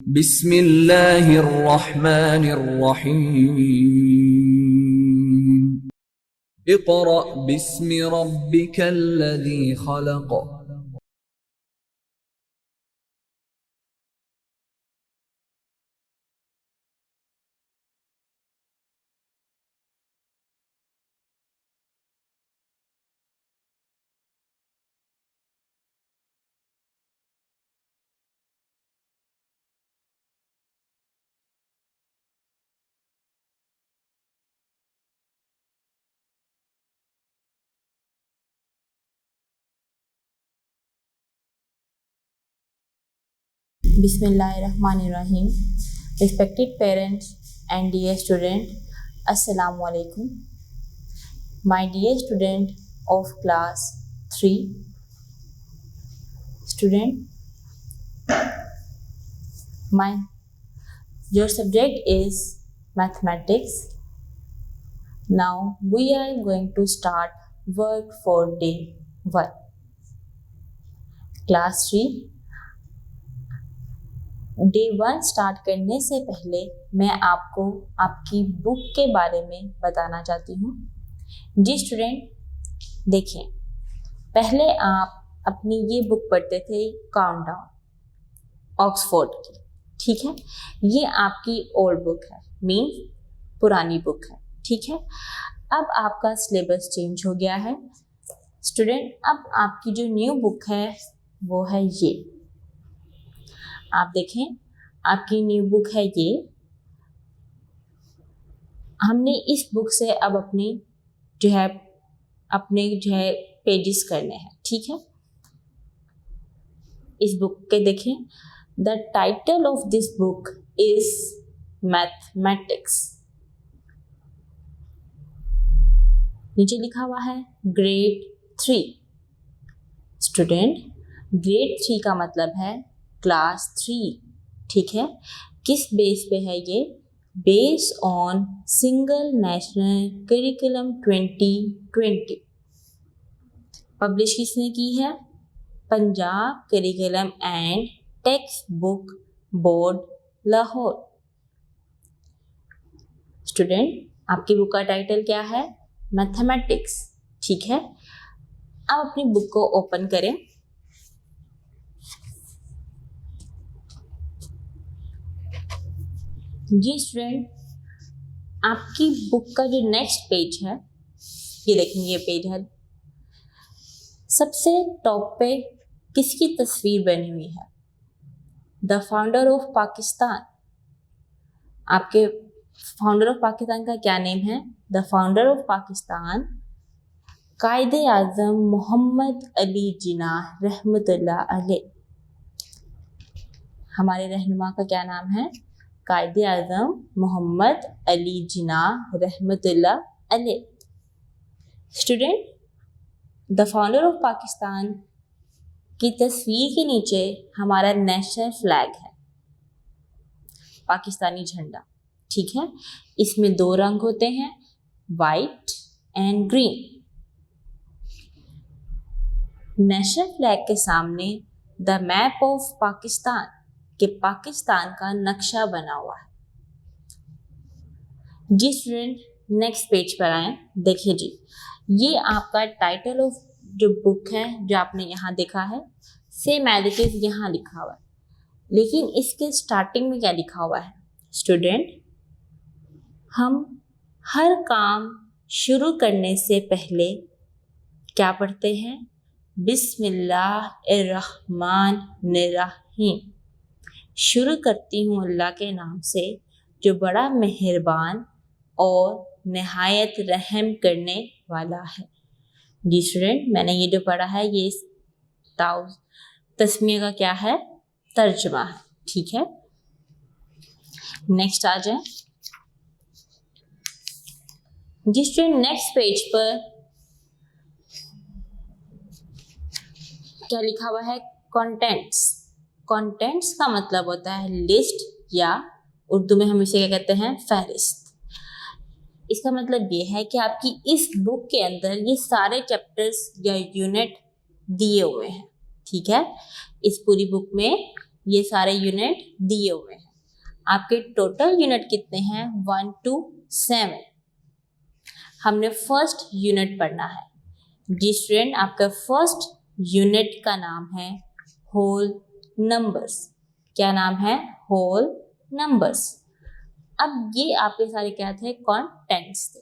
बिस्मिल्लाहिर्रहमानिर्रहीम। Iqra बिस्मि रब्बिकल्लज़ी खलक़। Bismillahirrahmanirrahim. Respected parents and dear student, Assalamu alaikum. My dear student of class 3, student, your subject is mathematics. Now we are going to start work for day 1. Class 3. Day 1 start करने से पहले मैं आपको आपकी book के बारे में बताना चाहती हूँ। जी स्टूडेंट, देखें, पहले आप अपनी ये बुक पढ़ते थे काउंटडाउन ऑक्सफोर्ड की, ठीक है। ये आपकी ओल्ड बुक है, मीन्स पुरानी बुक है, ठीक है। अब आपका सिलेबस चेंज हो गया है स्टूडेंट। अब आपकी जो न्यू बुक है वो है ये, आप देखें, आपकी न्यू बुक है ये। हमने इस बुक से अब अपने जो है पेजेस करने हैं, ठीक है। इस बुक के देखें, the title of this book is mathematics. नीचे लिखा हुआ है ग्रेड 3। स्टूडेंट, ग्रेड 3 का मतलब है क्लास 3, ठीक है। किस बेस पे है ये? Based on single national curriculum 2020। Publish किसने की है? Punjab curriculum and text book board, Lahore. Student, आपकी बुक का टाइटल क्या है? मैथमेटिक्स, ठीक है। अब अपनी बुक को ओपन करें। जी स्टूडेंट, आपकी बुक का जो नेक्स्ट पेज है, ये देखेंगे, ये पेज है। सबसे टॉप पे किसकी तस्वीर बनी हुई है? The founder of Pakistan. आपके फाउंडर ऑफ पाकिस्तान का क्या नेम है? द फाउंडर ऑफ पाकिस्तान कायदे आज़म मोहम्मद अली जिन्नाह रहमतुल्लाह अलैह। हमारे रहनुमा का क्या नाम है? कायदे आज़म मोहम्मद अली जिन्नाह रहमतुल्लाह अलैह। Student, the founder of Pakistan की तस्वीर के नीचे हमारा नेशनल फ्लैग है, पाकिस्तानी झंडा, ठीक है। इसमें 2 रंग होते हैं, white and green. National flag के सामने द मैप ऑफ पाकिस्तान के पाकिस्तान का नक्शा बना हुआ है। जी स्टूडेंट, नेक्स्ट पेज पर आए। देखिए जी, ये आपका टाइटल ऑफ जो बुक है, जो आपने यहाँ देखा है, सेम एज इट इज यहाँ लिखा हुआ है, लेकिन इसके स्टार्टिंग में क्या लिखा हुआ है? स्टूडेंट, हम हर काम शुरू करने से पहले क्या पढ़ते हैं? बिस्मिल्लाहिर्रहमानिर्रहीम। शुरू करती हूँ अल्लाह के नाम से, जो बड़ा मेहरबान और नहायत रहम करने वाला है। जी स्टूडेंट, मैंने ये जो पढ़ा है, ये तस्मीर का क्या है? तर्जुमा है, ठीक है। नेक्स्ट आ जाए। जी स्टूडेंट, नेक्स्ट पेज पर क्या लिखा हुआ है? कंटेंट्स। कंटेंट्स का मतलब होता है लिस्ट, या उर्दू में हम इसे क्या कहते हैं? फहरिस्त। इसका मतलब ये है कि आपकी इस बुक के अंदर ये सारे चैप्टर्स या यूनिट दिए हुए हैं, ठीक है। इस पूरी बुक में ये सारे यूनिट दिए हुए हैं। आपके टोटल यूनिट कितने हैं? 1 to 7। हमने फर्स्ट यूनिट पढ़ना है। जी स्टूडेंट, आपका फर्स्ट यूनिट का नाम है होल नंबर्स। क्या नाम है? Whole numbers. अब ये आपके सारे क्या थे? कॉन्टेंट्स थे।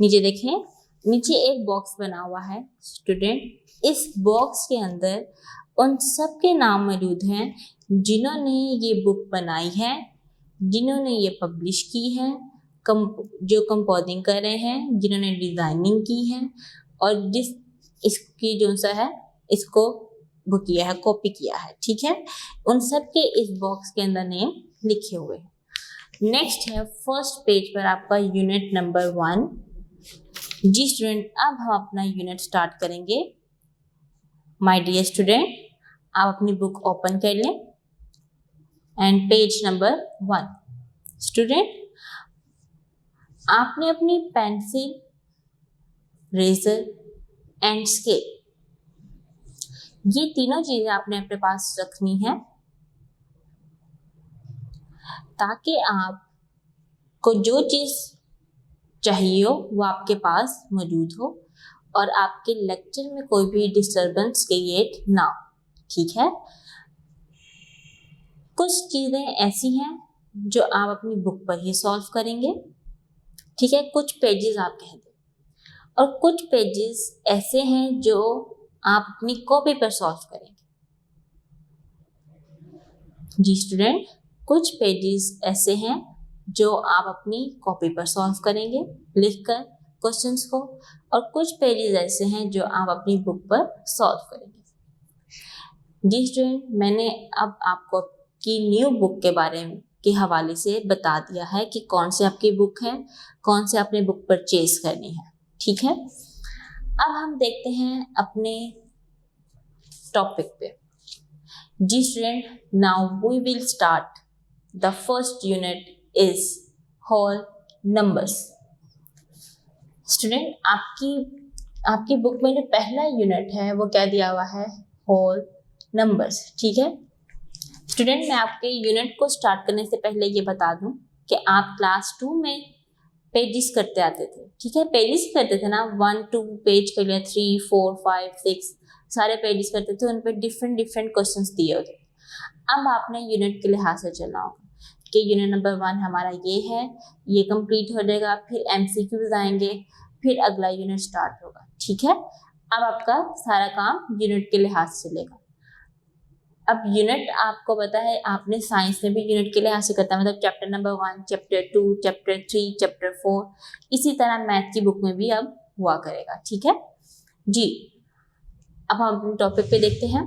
नीचे देखें, नीचे एक बॉक्स बना हुआ है स्टूडेंट। इस बॉक्स के अंदर उन सब के नाम मौजूद हैं जिन्होंने ये बुक बनाई है, जिन्होंने ये पब्लिश की है, जो कंपोजिंग कर रहे हैं, जिन्होंने डिज़ाइनिंग की है और जिस इसकी जो सा है इसको वो किया है, कॉपी किया है। ठीक है, उन सब के इस बॉक्स के अंदर नेम लिखे हुए हैं। नेक्स्ट है फर्स्ट पेज पर आपका यूनिट नंबर 1। जी स्टूडेंट, अब हम अपना यूनिट स्टार्ट करेंगे। माय डियर स्टूडेंट, आप अपनी बुक ओपन कर लें एंड पेज नंबर 1। स्टूडेंट, आपने अपनी पेंसिल, रेजर एंड स्केल, ये तीनों चीजें आपने अपने पास रखनी है ताकि आपको जो चीज चाहिए हो वो आपके पास मौजूद हो और आपके लेक्चर में कोई भी डिस्टरबेंस क्रिएट ना हो। ठीक है, कुछ चीजें ऐसी हैं जो आप अपनी बुक पर ही सॉल्व करेंगे। ठीक है, कुछ पेजेस आप कह दें और कुछ पेजेस ऐसे हैं जो आप अपनी कॉपी पर सॉल्व करेंगे। जी स्टूडेंट, कुछ पेजेस ऐसे हैं जो आप अपनी कॉपी पर सॉल्व करेंगे लिखकर क्वेश्चंस को, और कुछ पेजेस ऐसे हैं जो आप अपनी बुक पर सॉल्व करेंगे। जी स्टूडेंट, मैंने अब आपको की न्यू बुक के बारे में के हवाले से बता दिया है कि कौन सी आपकी बुक है, कौन से आपने बुक परचेज करनी है। ठीक है, अब हम देखते हैं अपने टॉपिक पे। जी student, now we will start the first unit is whole numbers. Student, आपकी बुक में जो पहला यूनिट है वो क्या दिया हुआ है? Whole numbers. ठीक है स्टूडेंट, मैं आपके यूनिट को स्टार्ट करने से पहले ये बता दूं कि आप क्लास 2 में पेजेस करते आते थे। ठीक है, पेजेस करते थे ना, 1 2 पेज कर लिया, 3 4 5 6 सारे पेजेस करते थे, उन पर डिफरेंट क्वेश्चंस दिए होते। अब आपने यूनिट के लिहाज से चलना होगा कि यूनिट नंबर 1 हमारा ये है, ये कंप्लीट हो जाएगा, फिर MCQs आएंगे, फिर अगला यूनिट स्टार्ट होगा। ठीक है, अब आपका सारा काम यूनिट के लिहाज से चलेगा। अब यूनिट आपको पता है, आपने साइंस में भी यूनिट के लिहाज से करता है, मतलब chapter number 1, chapter 2, chapter 3, chapter 4, इसी तरह मैथ की बुक में भी अब हुआ करेगा। ठीक है जी, अब हम अपने टॉपिक पे देखते हैं।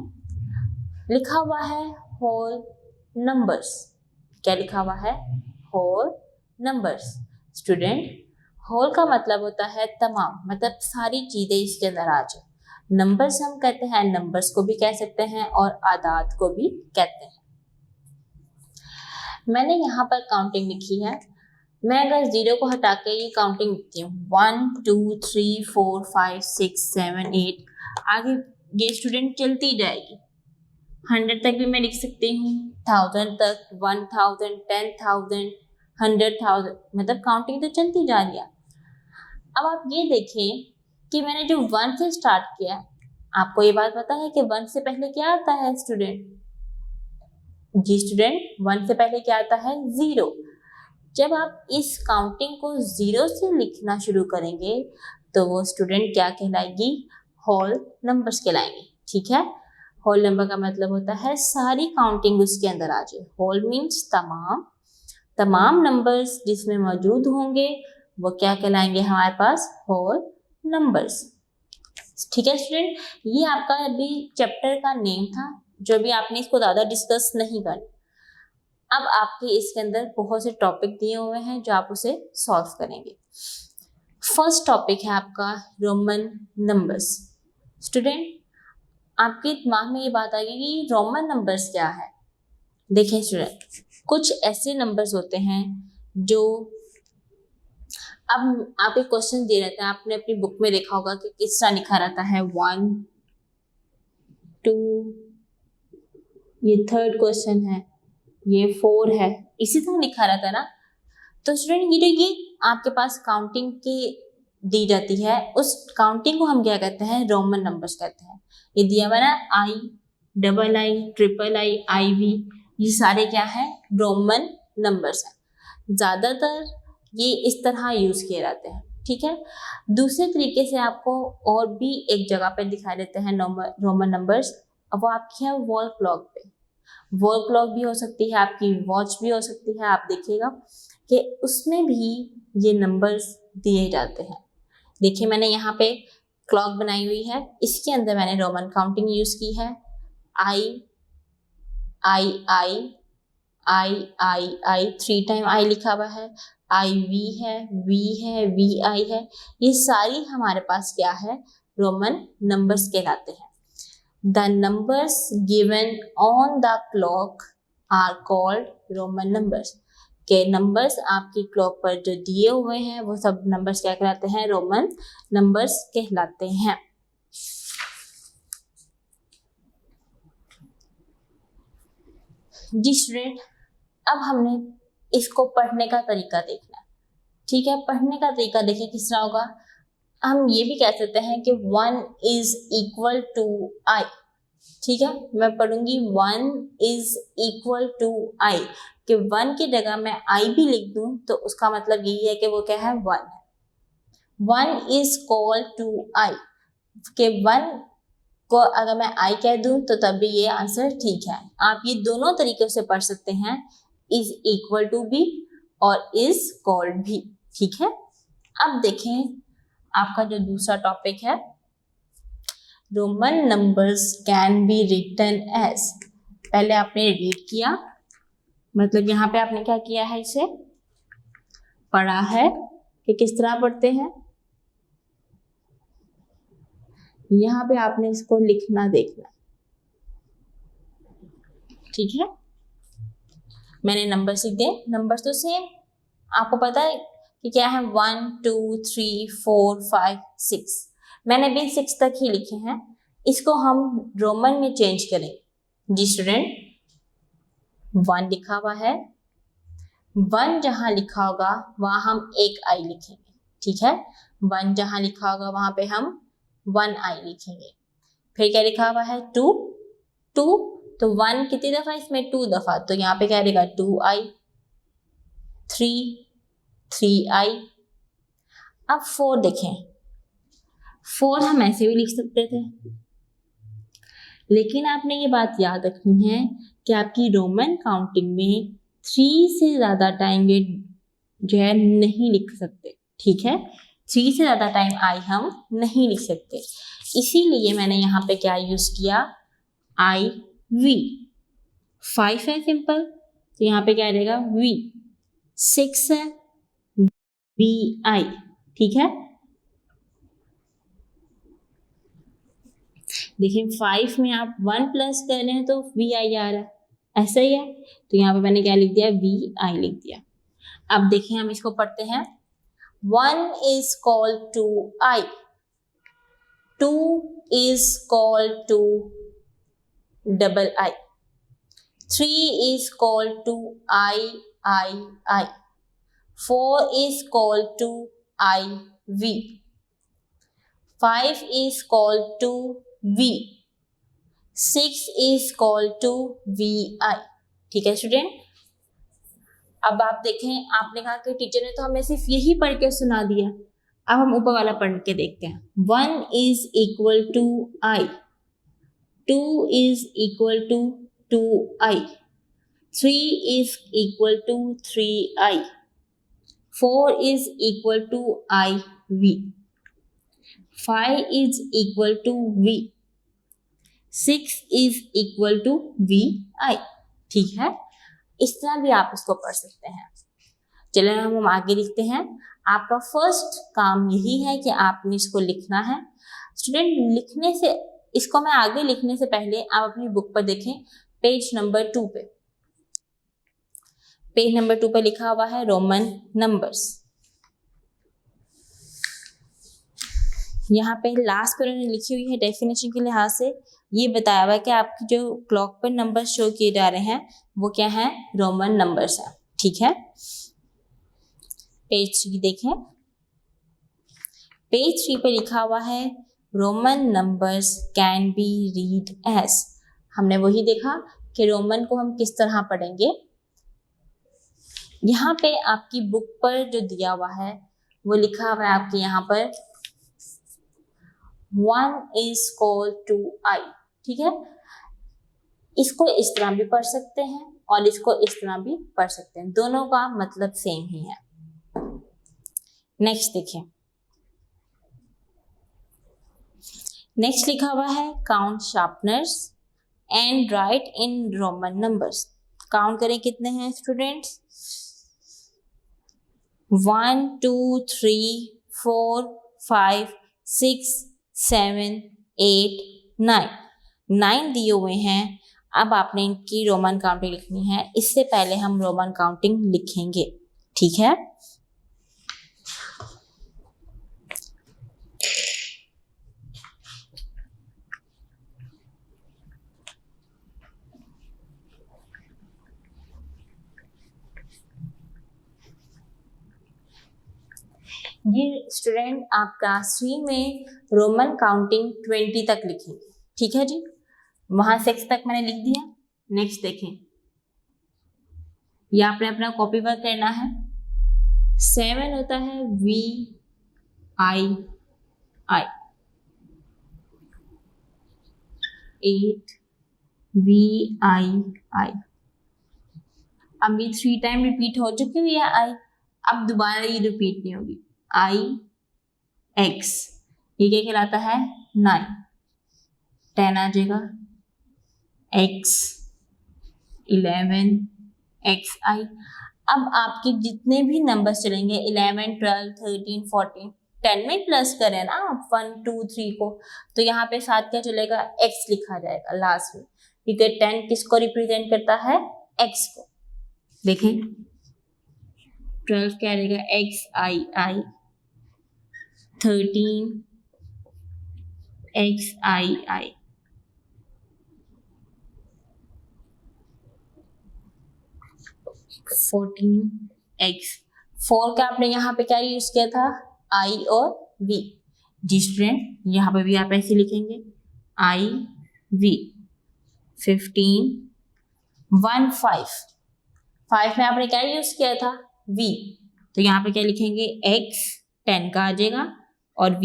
लिखा हुआ है होल नंबर्स। क्या लिखा हुआ है? Whole numbers. स्टूडेंट, होल का मतलब होता है तमाम, मतलब सारी चीजें इसके अंदर आ जाए। नंबर्स हम कहते हैं, नंबर्स को भी कह सकते हैं और आदाद को भी कहते हैं। मैंने यहाँ पर काउंटिंग लिखी है। मैं अगर 0 को हटा के ये काउंटिंग लिखती हूँ, 1 2 3 4 5 6 7 8, आगे ये स्टूडेंट चलती जाएगी। 100 तक भी मैं लिख सकती हूँ, 1000 तक, 1000, 10,000, 100,000, मतलब काउंटिंग तो चलती जा रही है। अब आप ये देखें कि मैंने जो 1 से स्टार्ट किया, आपको ये बात पता है कि 1 से पहले क्या आता है स्टूडेंट? जी स्टूडेंट, 1 से पहले क्या आता है? 0। जब आप इस काउंटिंग को 0 से लिखना शुरू करेंगे तो वो स्टूडेंट क्या कहलाएगी? होल नंबर्स कहलाएंगे। ठीक है, होल नंबर का मतलब होता है सारी काउंटिंग उसके अंदर आ जाए। होल मीन्स तमाम नंबर्स जिसमें मौजूद होंगे वो क्या कहलाएंगे हमारे पास? Whole numbers. ठीक है स्टूडेंट, ये आपका अभी चैप्टर का नेम था, जो भी आपने इसको ज़्यादा डिस्कस नहीं करना। अब आपके इसके अंदर बहुत से टॉपिक दिए हुए हैं जो आप उसे सॉल्व करेंगे। फर्स्ट टॉपिक है आपका रोमन नंबर्स। स्टूडेंट, आपके दिमाग में ये बात आ गई कि रोमन नंबर्स क्या है? देखें स्टूडेंट, कुछ ऐसे नंबर्स होते हैं जो, अब आप एक क्वेश्चन दे रहते हैं, आपने अपनी बुक में देखा होगा कि किस तरह लिखा रहता है 1 2 ये थर्ड क्वेश्चन है, ये 4 है, इसी तरह लिखा रहता है ना। तो स्टूडेंट ये आपके पास काउंटिंग की दी जाती है, उस काउंटिंग को हम क्या कहते हैं, रोमन नंबर्स कहते हैं। ये दिया हुआ ना I, double I, triple I, I V, ये सारे क्या है, रोमन नंबर्स हैं। ज़्यादातर ये इस तरह यूज़ किए जाते हैं, ठीक है। दूसरे तरीके से आपको और भी एक जगह पे दिखाई देते हैं रोमन नंबर्स, वो आपकी है वॉल क्लॉक पे। वॉल क्लॉक भी हो सकती है, आपकी वॉच भी हो सकती है, आप देखिएगा कि उसमें भी ये नंबर्स दिए जाते हैं। देखिए मैंने यहाँ पे क्लॉक बनाई हुई है, इसके अंदर मैंने रोमन काउंटिंग यूज़ की है। आई आई आई आई आई आई, 3 टाइम आई लिखा हुआ है, आई वी है, वी आई है, ये सारी हमारे पास क्या है, रोमन नंबर्स कहलाते हैं। The numbers given on the clock are called Roman numbers, के नंबर्स आपकी क्लॉक पर जो दिए हुए हैं वो सब नंबर्स क्या कहलाते हैं, रोमन नंबर्स कहलाते हैं। जी स्टूडेंट, अब हमने इसको पढ़ने का तरीका देखना है, ठीक है। पढ़ने का तरीका देखिए किस तरह होगा। हम ये भी कह सकते हैं कि 1 इज इक्वल टू आई, ठीक है। मैं पढ़ूंगी 1 इज इक्वल टू आई, कि 1 की जगह मैं आई भी लिख दूं तो उसका मतलब यही है कि वो क्या है, 1 है। 1 इज कॉल्ड टू आई, कि 1 को अगर मैं आई कह दूं तो तब भी ये आंसर ठीक है। आप ये दोनों तरीके से पढ़ सकते हैं, इज इक्वल टू भी और इज कॉल्ड भी, ठीक है। अब देखें आपका जो दूसरा टॉपिक है, Roman numbers can be written as. पहले आपने रीड किया, मतलब यहाँ पे आपने क्या किया है, इसे पढ़ा है कि किस तरह पढ़ते हैं। यहाँ पे आपने इसको लिखना देखना, ठीक है। मैंने नंबर्स लिख दिए, नंबर्स तो सेम आपको पता है कि क्या है, 1 2 3 4 5 6, मैंने भी 6 तक ही लिखे हैं। इसको हम रोमन में चेंज करेंगे। जी स्टूडेंट, 1 लिखा हुआ है, 1 जहां लिखा होगा वहां हम एक आई लिखेंगे, ठीक है। 1 जहां लिखा होगा वहां पे हम 1 आई लिखेंगे। फिर क्या लिखा हुआ है, 2 2, तो 1 कितनी दफा, इसमें 2 दफा, तो यहाँ पे क्या रहेगा, 2 आई। 3 आई। अब 4 देखें, 4 हम ऐसे भी लिख सकते थे, लेकिन आपने ये बात याद रखनी है कि आपकी रोमन काउंटिंग में 3 से ज़्यादा टाइम ये जो है नहीं लिख सकते, ठीक है। 3 से ज़्यादा टाइम आई हम नहीं लिख सकते, इसीलिए मैंने यहाँ पे क्या यूज़ किया, आई वी। 5 है सिंपल, तो यहाँ पे क्या रहेगा, वी। 6 है, वी आई, ठीक है। देखिए 5 में आप 1 प्लस कर रहे हैं तो वी आई आ रहा है, ऐसा ही है, तो यहाँ पे मैंने क्या लिख दिया, वी आई लिख दिया। अब देखिए हम इसको पढ़ते हैं, 1 is called to I, 2 is called to double I, 3 is called to I, 4 is called to IV, 5 is called to V, 6 is called to VI, ठीक है स्टूडेंट। अब आप देखें, आपने कहा कि टीचर ने तो हमें सिर्फ यही पढ़ के सुना दिया, अब हम ऊपर वाला पढ़ के देखते हैं। 1 is equal to I, 2 is equal to 2I, 3 is equal to 3I, 4 is equal to IV, 5 is equal to V, 6 is equal to VI, ठीक है। इस तरह भी आप इसको पढ़ सकते हैं। चलिए हम आगे लिखते हैं। आपका फर्स्ट काम यही है कि आपने इसको लिखना है। स्टूडेंट लिखने से, इसको मैं आगे लिखने से पहले आप अपनी बुक पर देखें, पेज नंबर 2 पे, पेज नंबर 2 पे लिखा हुआ है रोमन नंबर्स। यहाँ पे लास्ट पर उन्होंने लिखी हुई है डेफिनेशन के लिहाज से ये बताया हुआ है कि आपकी जो क्लॉक पर नंबर शो किए जा रहे हैं वो क्या है, रोमन नंबर्स हैं। ठीक है, पेज 3 देखें। पेज 3 पे लिखा हुआ है Roman numbers can be read as. हमने वही देखा कि रोमन को हम किस तरह पढ़ेंगे। यहाँ पे आपकी बुक पर जो दिया हुआ है वो लिखा हुआ है आपके यहाँ पर 1 is equal to I। ठीक है, इसको इस तरह भी पढ़ सकते हैं और इसको इस तरह भी पढ़ सकते हैं, दोनों का मतलब सेम ही है। नेक्स्ट देखिए, नेक्स्ट लिखा हुआ है count sharpeners and write in Roman numbers. Count करें कितने हैं स्टूडेंट्स, 1 2 3 4 5 6 7 8 9 9 दिए हुए हैं। अब आपने इनकी रोमन काउंटिंग लिखनी है, इससे पहले हम रोमन काउंटिंग लिखेंगे। ठीक है, ये स्टूडेंट आप क्लास 3 में रोमन काउंटिंग 20 तक लिखेंगे। ठीक है जी, वहां 6 तक मैंने लिख दिया। नेक्स्ट देखें, ये आपने अपना कॉपी वर्क करना है। 7 होता है VII, 8 VII। अब ये 3 टाइम रिपीट हो चुकी हुई है I, अब दोबारा ये रिपीट नहीं होगी। IX, ये क्या कहलाता है 9, 10 आ जाएगा X 11 XI। अब आपके जितने भी नंबर्स चलेंगे 11 12 13 14 10 में प्लस करें ना आप 1 2 3 को, तो यहाँ पे साथ क्या चलेगा, X लिखा जाएगा लास्ट में, क्योंकि 10 किसको रिप्रेजेंट करता है, X को। देखें 12 क्या रहेगा XII, 13 XII, 14 X। 4 का आपने यहाँ पे क्या यूज किया था, I और V। जी स्टूडेंट, यहाँ पे भी आप ऐसे लिखेंगे IV। 15 1 5 5 में आपने क्या यूज किया था, V, तो यहाँ पे क्या लिखेंगे X 10 का आ जाएगा और V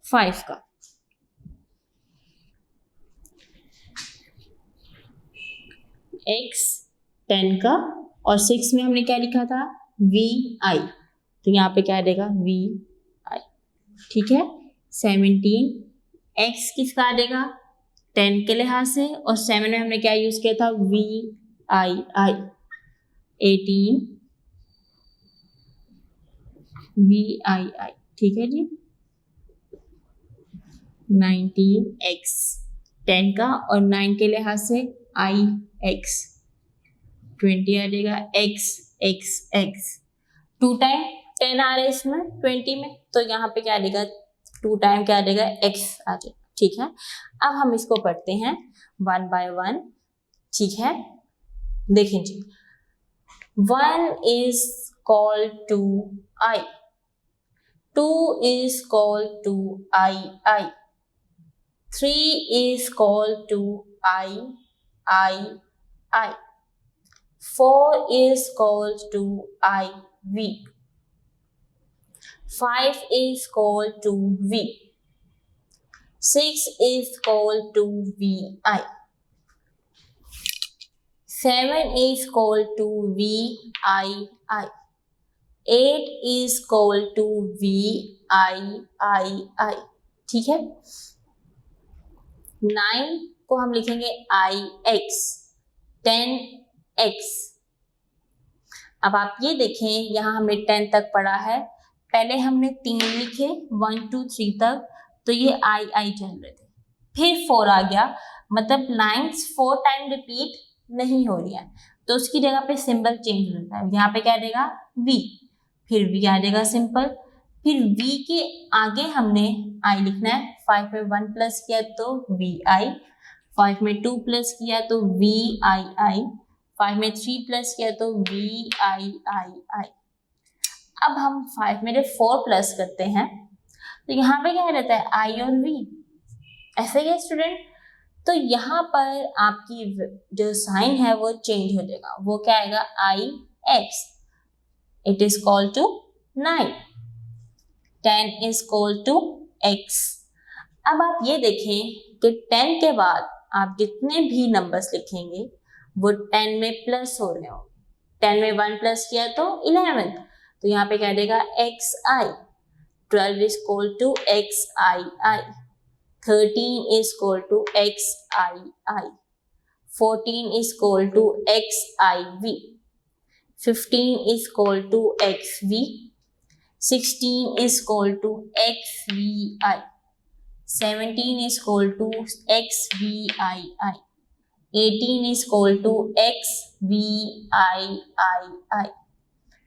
5 का। X 10 का और 6 में हमने क्या लिखा था, VI, तो यहाँ पे क्या देगा VI। ठीक है, 17 X किसका आ जाएगा, 10 के लिहाज से, और 7 में हमने क्या यूज किया था, VII। 18 VII। ठीक है जी, 19 X 10 का और 9 के लिहाज से IX। 20 आ जाएगा XX। 2 टाइम 10 आ रहा है इसमें 20 में, तो यहाँ पे क्या आ जाएगा, 2 टाइम क्या आ जाएगा, X आ जाएगा। ठीक है, अब हम इसको पढ़ते हैं 1 by 1। ठीक है, देखें जी, 1 is called to I, 2 is called to II, 3 is called to I, 4 is called to IV, 5 is called to V, 6 is called to VI, 7 is called to VII, 8 is called to VII। ठीक है, 9 को हम लिखेंगे IX, 10 X। अब आप ये देखें, यहाँ हमने 10 तक पढ़ा है, पहले हमने 3 लिखे 1 2 3 तक, तो ये I चल रहे थे, फिर 4 आ गया, मतलब लाइन्स 4 टाइम रिपीट नहीं हो रही है, तो उसकी जगह पे सिंबल चेंज होता है। यहाँ पे क्या देगा V, फिर V आ जाएगा सिंपल, फिर v के आगे हमने i लिखना है। 5 में 1 प्लस किया तो vi, 5 में 2 प्लस किया तो vii, 5 में 3 प्लस किया तो viii। अब हम 5 में 4 प्लस करते हैं तो यहाँ पे क्या रहता है i और v, ऐसे ही है स्टूडेंट। तो यहाँ पर आपकी जो साइन है वो चेंज हो जाएगा, वो क्या आएगा ix, it is call to 9, 10 is call to x। अब आप ये देखें कि 10 के बाद आप जितने भी नंबर्स लिखेंगे वो 10 में प्लस हो रहे होंगे। 10 में 1 प्लस किया तो 11, तो यहाँ पे क्या देगा xi, 12 is equal to xii, 13 is equal to xii, 14 is equal to xiv, 15 is equal to xv, 16 is equal to XVI, 17 is equal to XVII, 18 is equal to XVIII,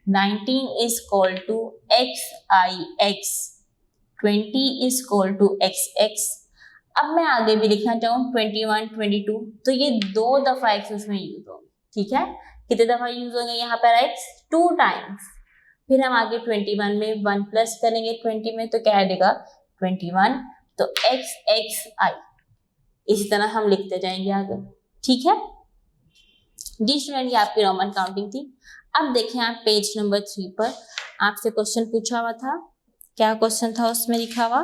19 is equal to XIX, 20 is equal to XX। अब मैं आगे भी लिखना चाहूँ 21, 22, तो ये 2 दफा x उसमें यूज होंगे, ठीक है। कितने दफा यूज होंगे यहाँ पर x? 2 टाइम्स। फिर हम आगे 21 में 1 प्लस करेंगे 20 में, तो क्या आएगा 21, तो XXI। इसी तरह हम लिखते जाएंगे आगे, ठीक है जी स्टूडेंट। ये आपकी रोमन काउंटिंग थी। अब देखें आप पेज नंबर 3 पर आपसे क्वेश्चन पूछा हुआ था। क्या क्वेश्चन था उसमें लिखा हुआ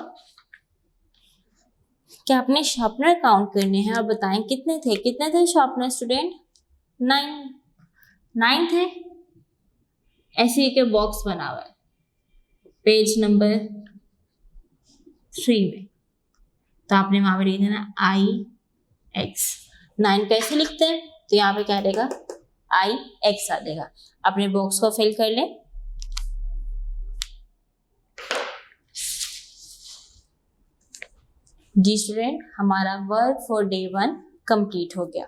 कि आपने शार्पनर काउंट करने हैं और बताएं कितने थे। कितने थे शार्पनर स्टूडेंट? 9 थे। ऐसे के बॉक्स बना हुआ है पेज नंबर 3 में, तो आपने वहां पर लिख देना IX। 9 कैसे लिखते हैं? तो यहाँ पे क्या देगा IX आ देगा। अपने बॉक्स को फिल कर लें। जी स्टूडेंट, हमारा वर्क फॉर डे 1 कंप्लीट हो गया।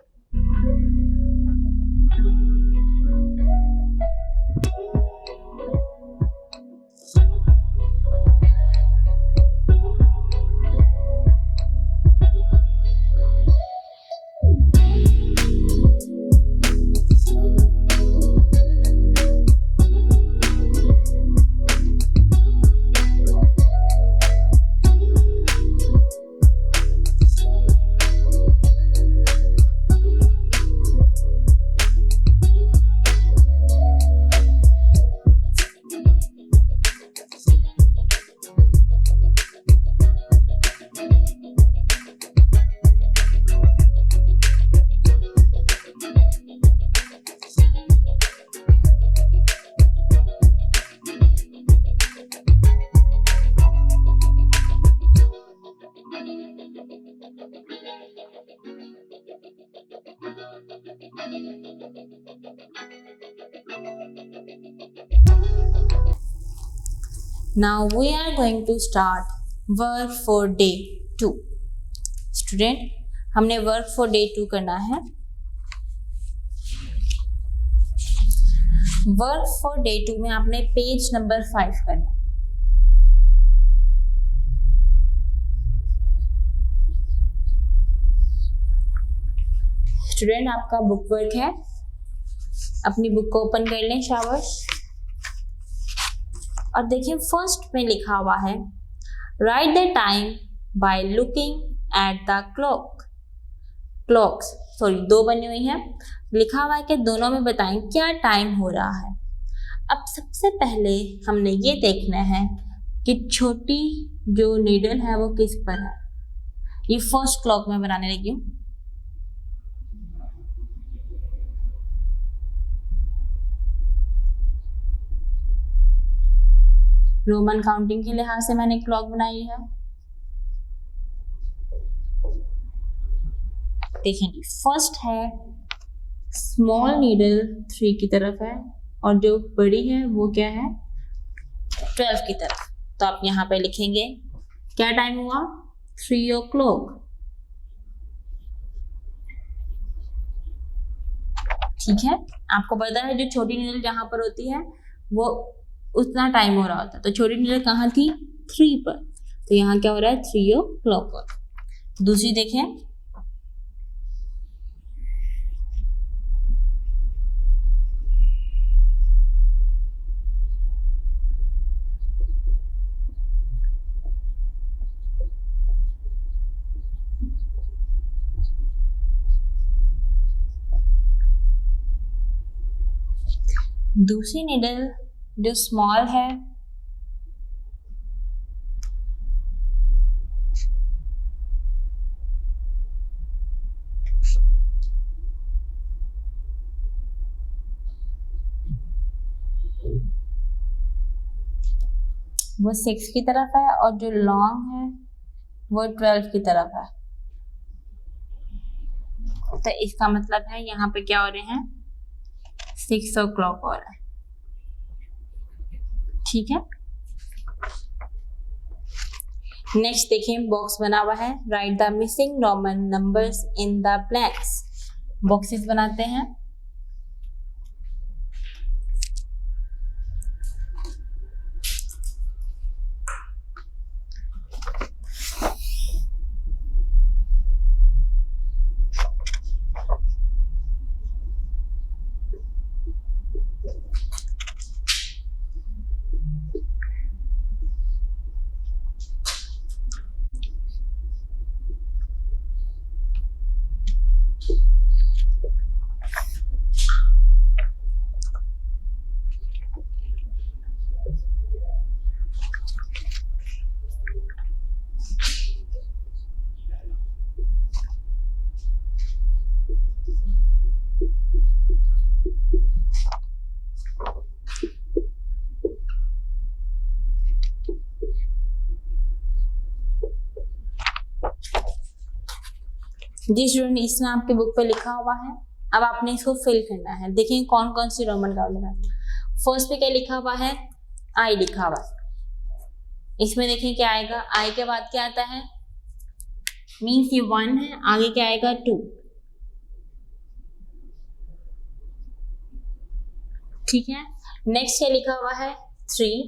Now we are going to start work for day 2। Student, हमने वर्क फॉर डे 2 करना है। वर्क फॉर डे 2 में आपने पेज नंबर 5 करना है। स्टूडेंट, आपका बुक वर्क है, अपनी बुक को ओपन कर लें शाबाश। और देखिए फर्स्ट में लिखा हुआ है right the time by looking at the clocks. Sorry, 2 बनी हुई है। लिखा हुआ है कि दोनों में बताएं क्या टाइम हो रहा है। अब सबसे पहले हमने ये देखना है कि छोटी जो नीडल है वो किस पर है। ये फर्स्ट क्लॉक में बनाने लगी हूँ। रोमन काउंटिंग के लिहाज से मैंने क्लॉक बनाई है। देखेंगे फर्स्ट है स्मॉल नीडल 3 की तरफ है और जो बड़ी है वो क्या है 12 की तरफ। तो आप यहाँ पे लिखेंगे क्या टाइम हुआ 3 o'clock। ठीक है, आपको पता है जो छोटी नीडल जहां पर होती है वो उतना टाइम हो रहा होता, तो छोटी नीडल कहाँ थी, 3 पर, तो यहाँ क्या हो रहा है, 3 o'clock पर। दूसरी देखें, दूसरी नीडल जो स्मॉल है वो 6 की तरफ है और जो लॉन्ग है वो 12 की तरफ है। तो इसका मतलब है यहाँ पे क्या हो रहे हैं, 6 o'clock हो रहा है। ठीक है, नेक्स्ट देखिए, बॉक्स बना हुआ है, right the missing Roman numbers in the blanks. Boxes बनाते हैं। जी स्टूडेंट, इसमें आपके बुक पे लिखा हुआ है, अब आपने इसको फिल करना है। देखिए कौन कौन सी रोमन काउंटिंग है। फर्स्ट पे क्या लिखा हुआ है, आई लिखा हुआ है। इसमें देखिए क्या आएगा, आई के बाद क्या आता है, मीन्स ये 1 है, आगे क्या आएगा 2। ठीक है, नेक्स्ट क्या लिखा हुआ है, 3,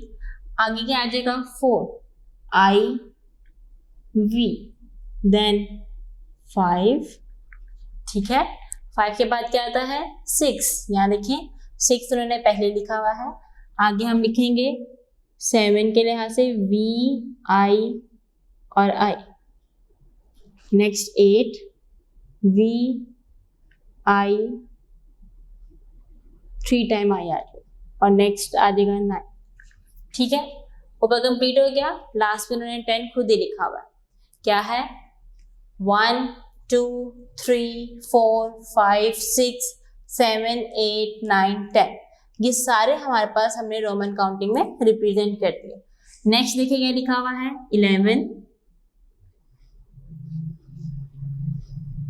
आगे क्या आ जाएगा 4, आई वी, देन 5। ठीक है, 5 के बाद क्या आता है, 6। यहाँ देखिए 6 उन्होंने पहले लिखा हुआ है, आगे हम लिखेंगे 7 के लिहाज से वी आई और I. Next 8, V I 3 time I आ जाएगा, और नेक्स्ट आ जाएगा 9। ठीक है, ऊपर कंप्लीट हो गया। लास्ट में उन्होंने 10 खुद ही लिखा हुआ है, क्या है, 1 2 3 4 5 6 7 8 9 10। ये सारे हमारे पास हमने रोमन काउंटिंग में रिप्रेजेंट कर दिए। नेक्स्ट देखिए क्या लिखा हुआ है, 11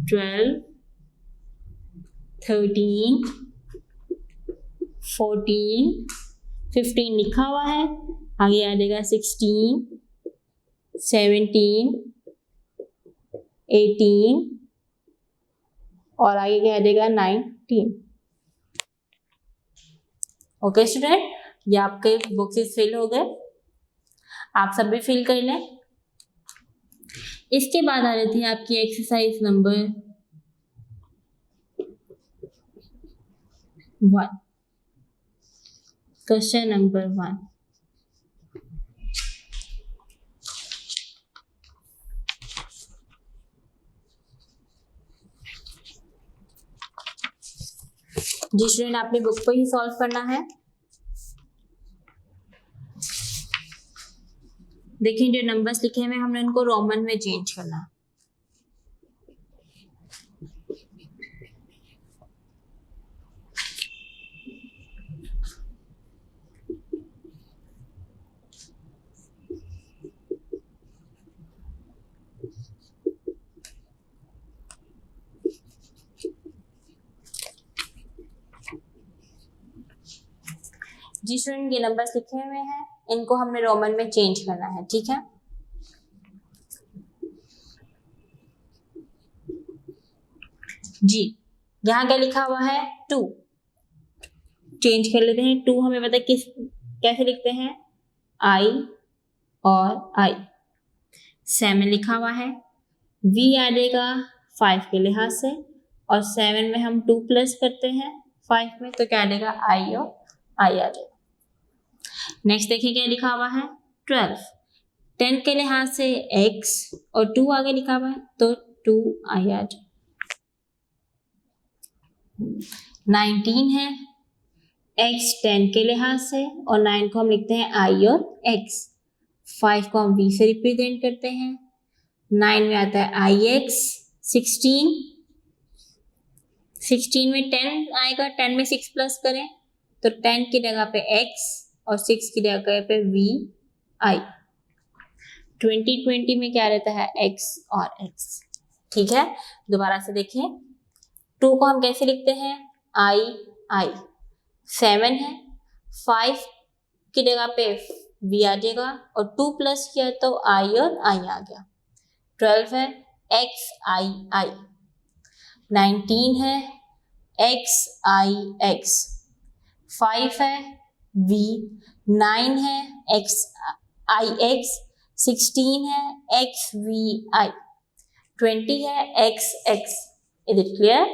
12 13 14 15 लिखा हुआ है, आगे आ जाएगा 16 17 18 और आगे क्या आ जाएगा 19। ओके स्टूडेंट, ये आपके बॉक्सेस फिल हो गए, आप सब भी फिल कर लें। इसके बाद आ रही थी आपकी एक्सरसाइज नंबर 1, क्वेश्चन नंबर 1। जी स्टूडेंट, आपने बुक पर ही सॉल्व करना है। देखिए जो नंबर्स लिखे हुए हमने उनको रोमन में चेंज करना है। जी स्टूडेंट, ये नंबर्स लिखे हुए हैं, इनको हमने रोमन में चेंज करना है। ठीक है, जी यहाँ क्या लिखा हुआ है, 2, चेंज कर लेते हैं। 2 हमें पता है किस कैसे लिखते हैं? आई और आई। 7 लिखा हुआ है, v आ जाएगा 5 के लिहाज से, और 7 में हम 2 प्लस करते हैं 5 में, तो क्या आ जाएगा? आई और आई आ जाएगा। नेक्स्ट देखिए क्या लिखा हुआ है? 12। 10 के लिहाज से x और 2 आगे लिखा हुआ है, तो 2 आई आ जाएगा। 19 है, x 10 के लिहाज से, और 9 को हम लिखते हैं i और x। 5 को हम v से रिप्रेजेंट करते हैं। 9 में आता है ix। 16 में 10 आएगा, 10 में 6 प्लस करें तो 10 की जगह पे x और 6 की जगह पे v i। 20 में क्या रहता है? x और x। ठीक है, दोबारा से देखें। 2 को हम कैसे लिखते हैं? i। 7 है, 5 की जगह पे v आ जाएगा, और 2 प्लस किया तो i और i आ गया। 12 है, x i। 19 है, x i x। 5 है, v। 9 है, x i x। 16 है, x v i। 20 है, x x। Is it clear?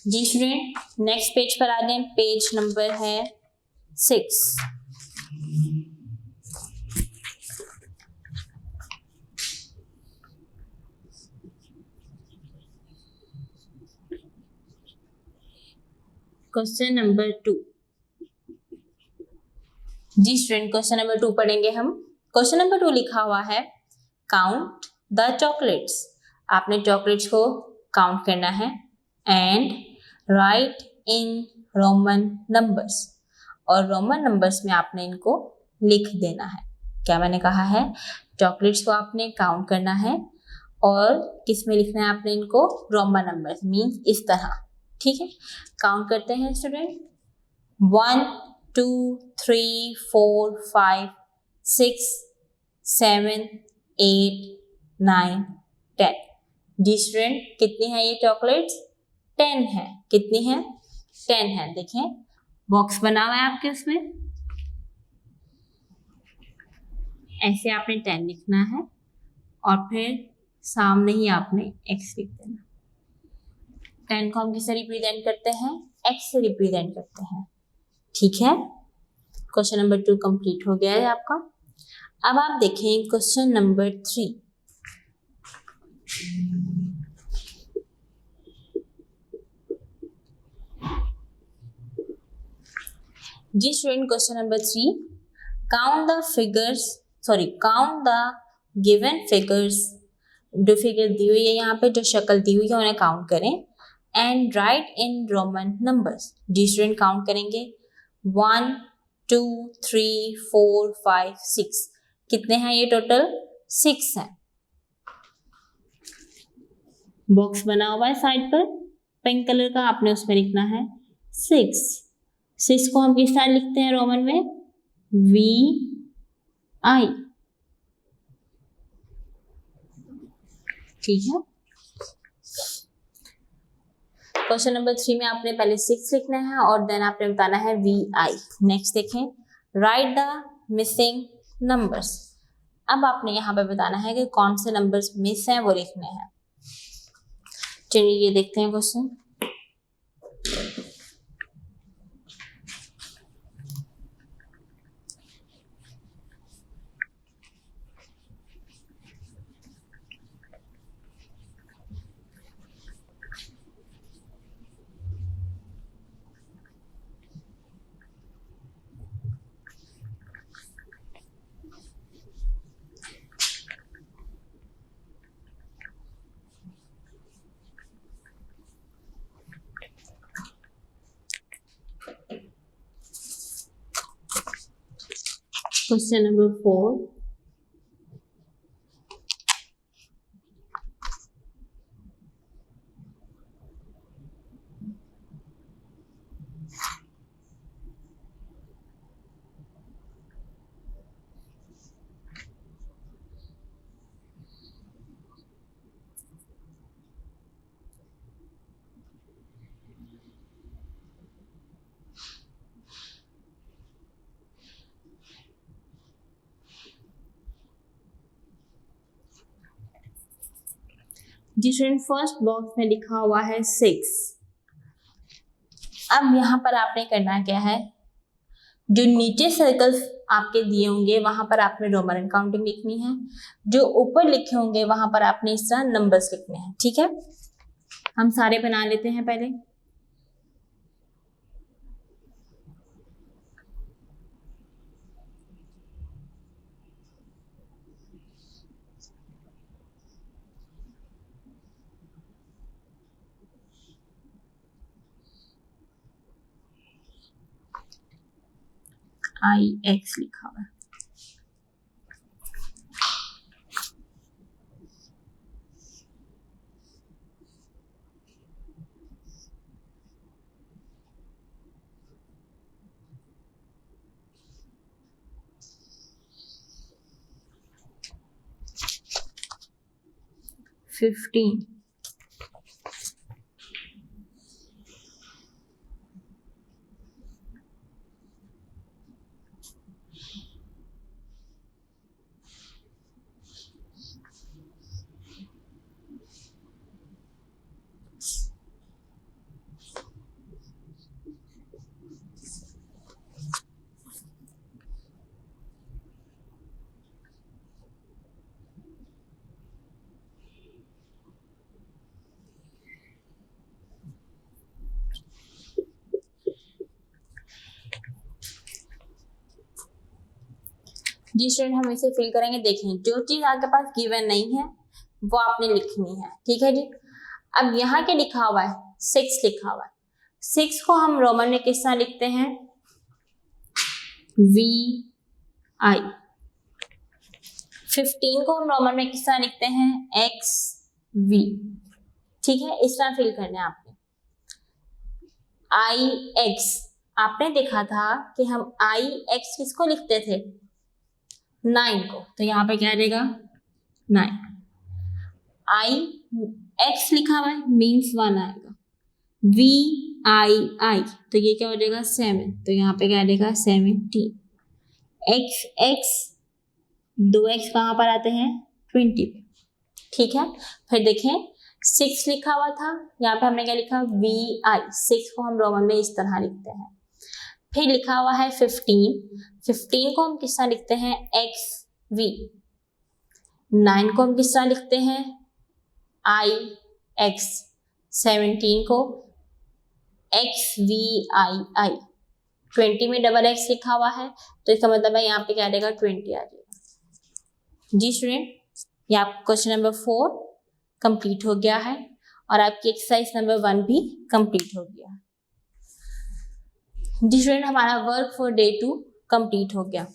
जी स्टूडेंट, नेक्स्ट पेज पर आ गए। पेज नंबर है 6। Question number 2। जी स्टूडेंट, क्वेश्चन नंबर 2 पढ़ेंगे हम। क्वेश्चन नंबर 2 लिखा हुआ है, काउंट द चॉकलेट्स। आपने चॉकलेट्स को काउंट करना है and write in Roman numbers, और रोमन नंबर्स में आपने इनको लिख देना है। क्या मैंने कहा है? चॉकलेट्स को आपने काउंट करना है और किस में लिखना है आपने इनको? रोमन नंबर्स, मीन्स इस तरह। ठीक है, काउंट करते हैं स्टूडेंट। 1 2 3 4 5 6 7 8 9 10। जी स्टूडेंट, कितनी है ये चॉकलेट्स? 10 है। कितनी है? 10 है। देखें, बॉक्स बना हुआ है आपके उसमें, ऐसे आपने 10 लिखना है और फिर सामने ही आपने x लिख देना। 10 को हम किससे रिप्रेजेंट करते हैं? x से रिप्रेजेंट करते हैं। ठीक है, क्वेश्चन नंबर 2 कंप्लीट हो गया है आपका। अब आप देखें क्वेश्चन नंबर 3। जी student, question number 3, count the given figures. जो फिगर दी हुई है यहाँ पे, जो शक्ल दी हुई है उन्हें काउंट करें and write in Roman numbers. जी स्टूडेंट, काउंट करेंगे। 1 2 3 4 5 6। कितने हैं ये टोटल? 6 हैं। बॉक्स बना हुआ है साइड पर पिंक कलर का, आपने उसमें लिखना है 6। 6 को हम किस तरह लिखते हैं रोमन में? v i। ठीक है, क्वेश्चन नंबर 3 में आपने पहले 6 लिखना है और देन आपने बताना है v i। नेक्स्ट देखें, राइट द मिसिंग नंबर्स। अब आपने यहाँ पे बताना है कि कौन से नंबर्स मिस हैं, वो लिखने हैं। चलिए ये देखते हैं क्वेश्चन। क्वेश्चन नंबर 4, जी स्टूडेंट, फर्स्ट बॉक्स में लिखा हुआ है 6। अब यहाँ पर आपने करना क्या है, जो नीचे सर्कल्स आपके दिए होंगे वहां पर आपने रोमन एंड काउंटिंग लिखनी है, जो ऊपर लिखे होंगे वहां पर आपने इस तरह नंबर्स लिखने हैं। ठीक है, हम सारे बना लेते हैं पहले। IX लिखा हुआ है। $15 जी स्टूडेंट, हम इसे फिल करेंगे। देखें, जो चीज आपके पास गिवन नहीं है वो आपने लिखनी है। ठीक है जी। अब यहाँ के लिखा हुआ है 6 लिखा हुआ है। 6 को हम रोमन में किस तरह लिखते हैं, VI। 15 को हम रोमन में किस तरह लिखते हैं, XV। ठीक है, इस तरह फिल करना है आपने। IX आपने देखा था कि हम IX किसको लिखते थे, 9 को, तो यहाँ पे क्या रहेगा 9। IX लिखा हुआ है मीन्स 1 आएगा। VII तो ये क्या हो जाएगा 7, तो यहाँ पे क्या रहेगा 17। XX 2x कहाँ पर आते हैं 20 पे। ठीक है, फिर देखें 6 लिखा हुआ था, यहाँ पे हमने क्या लिखा VI। 6 को हम रोमन में इस तरह लिखते हैं। फिर लिखा हुआ है 15 को हम किस तरह लिखते हैं, XV। 9 को हम किस तरह लिखते हैं, IX। 17 को XVII। 20 में डबल X लिखा हुआ है, तो इसका मतलब है यहाँ पे क्या आएगा 20 आ जाएगा। जी स्टूडेंट, ये आपका क्वेश्चन नंबर 4 कंप्लीट हो गया है और आपकी एक्सरसाइज नंबर 1 भी कंप्लीट हो गया है। जी स्टूडेंट, हमारा वर्क फॉर डे 2 कंप्लीट हो गया।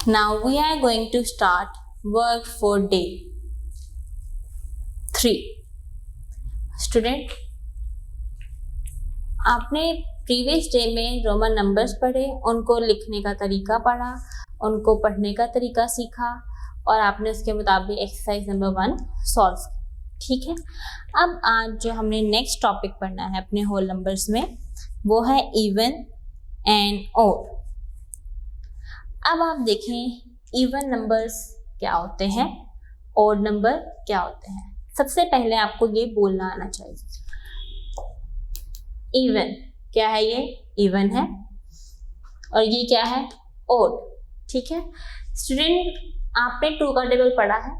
Now we are going to start work for day 3. Student, आपने प्रीवियस डे में रोमन नंबर्स पढ़े, उनको लिखने का तरीका पढ़ा, उनको पढ़ने का तरीका सीखा और आपने उसके मुताबिक एक्सरसाइज नंबर 1 सॉल्व की। ठीक है, अब आज जो हमने नेक्स्ट टॉपिक पढ़ना है अपने होल नंबर्स में वो है इवन एंड ऑड। अब आप देखें इवन नंबर्स क्या होते हैं, ऑड नंबर क्या होते हैं। सबसे पहले आपको ये बोलना आना चाहिए, इवन क्या है, ये इवन है, और ये क्या है, ओड। ठीक है स्टूडेंट, आपने 2 का टेबल पढ़ा है,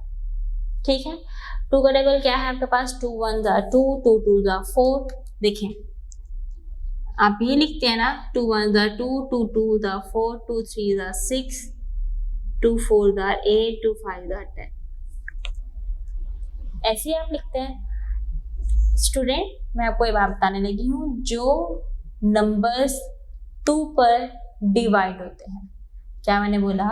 ठीक है। 2 का टेबल क्या है आपके पास, 2 1 2, 2 2 4। देखें आप ये लिखते हैं ना, 2 1 2, 2 2 4, 2 3 6, 2 4 8, 2 5 10, ऐसे आप लिखते हैं। स्टूडेंट मैं आपको ये बात बताने लगी हूँ, जो नंबर्स 2 पर डिवाइड होते हैं, क्या मैंने बोला,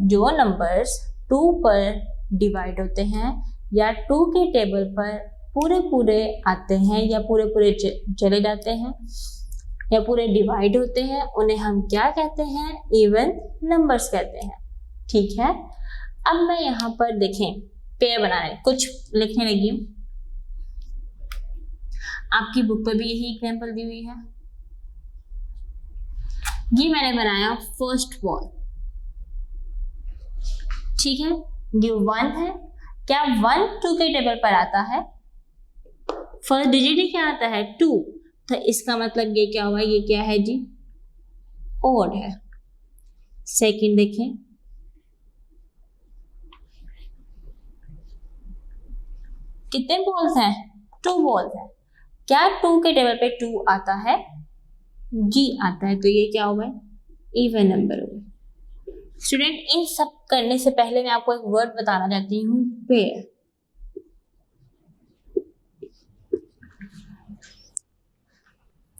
जो नंबर्स 2 पर डिवाइड होते हैं या 2 के टेबल पर पूरे पूरे आते हैं या पूरे पूरे चले जाते हैं या पूरे डिवाइड होते हैं, उन्हें हम क्या कहते हैं, इवन नंबर्स कहते हैं। ठीक है, अब मैं यहाँ पर देखें पेयर बनाने कुछ लिखने लगी हूँ, आपकी बुक पर भी यही एग्जाम्पल दी हुई है। ये मैंने बनाया फर्स्ट वॉल, ठीक है, ये 1 है, क्या 1 2 के टेबल पर आता है, फर्स्ट डिजिट ही क्या आता है 2, तो इसका मतलब ये क्या हुआ, ये क्या है जी, ओड है। सेकंड देखें, कितने बॉल्स हैं, 2 बॉल्स हैं, क्या 2 के टेबल पे 2 आता है, जी आता है, तो ये क्या हुआ, इवन नंबर हो गया। स्टूडेंट इन सब करने से पहले मैं आपको एक वर्ड बताना चाहती हूँ, पेयर।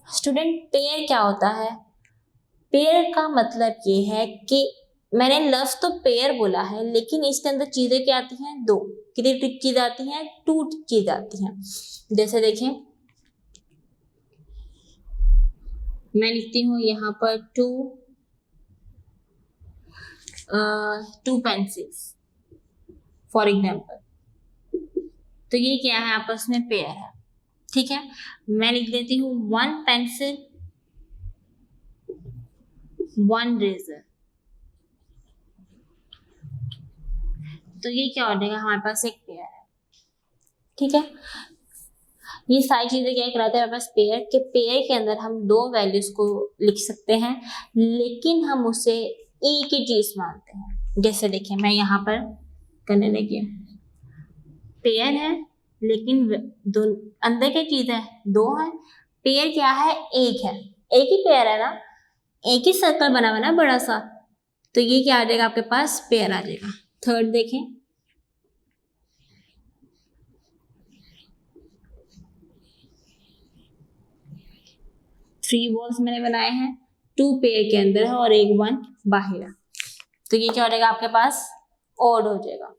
स्टूडेंट पेयर क्या होता है, पेयर का मतलब ये है कि मैंने लफ्ज तो पेयर बोला है, लेकिन इसके अंदर चीजें क्या आती हैं, 2, कितनी चीजें आती हैं, 2 चीजें आती हैं। जैसे देखें मैं लिखती हूँ यहाँ पर 2 पेंसिल्स फॉर एग्जाम्पल, तो ये क्या है, आपस में पेयर है। ठीक है, मैं लिख देती हूँ 1 पेंसिल 1 रेजर, तो ये क्या हो जाएगा, हमारे पास एक पेयर है। ठीक है, ये सारी चीजें क्या कराते हैं हमारे पास पेयर के, पेयर के अंदर हम 2 वैल्यूज को लिख सकते हैं, लेकिन हम उसे एक ही चीज मानते हैं। जैसे देखिए मैं यहाँ पर करने लगी हूँ, पेयर है लेकिन दो अंदर क्या चीज है, 2 है, पेयर क्या है, एक है, एक ही पेयर है ना, एक ही सर्कल बना हुआ ना बड़ा सा, तो ये क्या आ जाएगा आपके पास, पेयर आ जाएगा। थर्ड देखें, थ्री बॉल्स मैंने बनाए हैं, 2 पेयर के अंदर है और एक 1 बाहर है, तो ये क्या हो जाएगा आपके पास, ऑड हो जाएगा।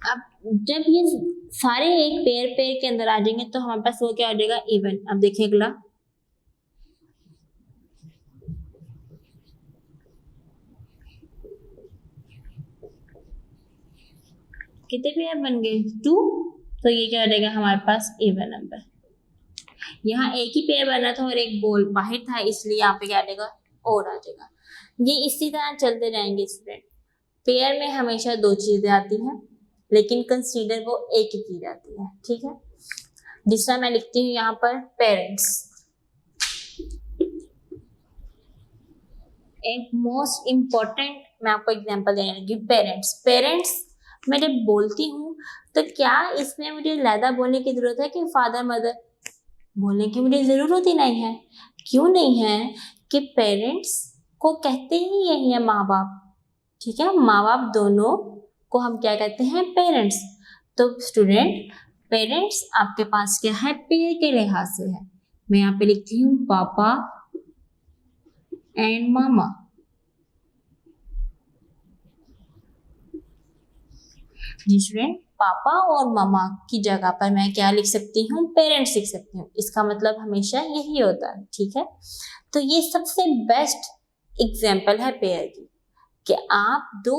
अब जब ये सारे एक पेयर पेयर के अंदर आ जाएंगे तो हमारे पास वो क्या हो जाएगा, इवन। अब देखिए अगला, कितने पेयर बन गए, 2, तो ये क्या हो जाएगा हमारे पास, इवन नंबर। यहाँ एक ही पेयर बना था और एक बॉल बाहर था, इसलिए यहाँ पे क्या आ जाएगा, और आ जाएगा। ये इसी तरह चलते रहेंगे स्टूडेंट, पेयर में हमेशा 2 चीजें आती हैं, लेकिन कंसीडर वो एक ही चीज आती है। ठीक है, जिस तरह मैं लिखती हूँ यहाँ पर पेरेंट्स, एक मोस्ट इम्पोर्टेंट मैं आपको एग्जांपल देने लगी, पेरेंट्स। पेरेंट्स मैं जब बोलती हूँ तो क्या इसमें मुझे ज़्यादा बोलने की जरूरत है कि फादर मदर, बोलने की मुझे जरूरत ही नहीं है। क्यों नहीं है, कि पेरेंट्स को कहते ही यही है माँ बाप। ठीक है, माँ बाप दोनों को हम क्या कहते हैं, पेरेंट्स। तो स्टूडेंट पेरेंट्स आपके पास क्या है, पेयर के लिहाज से है। मैं यहाँ पे लिखती हूँ पापा एंड मामा। जी स्टूडेंट, पापा और मामा की जगह पर मैं क्या लिख सकती हूँ, पेरेंट्स लिख सकती हूँ। इसका मतलब हमेशा यही होता है। ठीक है, तो ये सबसे बेस्ट एग्जाम्पल है पेयर की, कि आप 2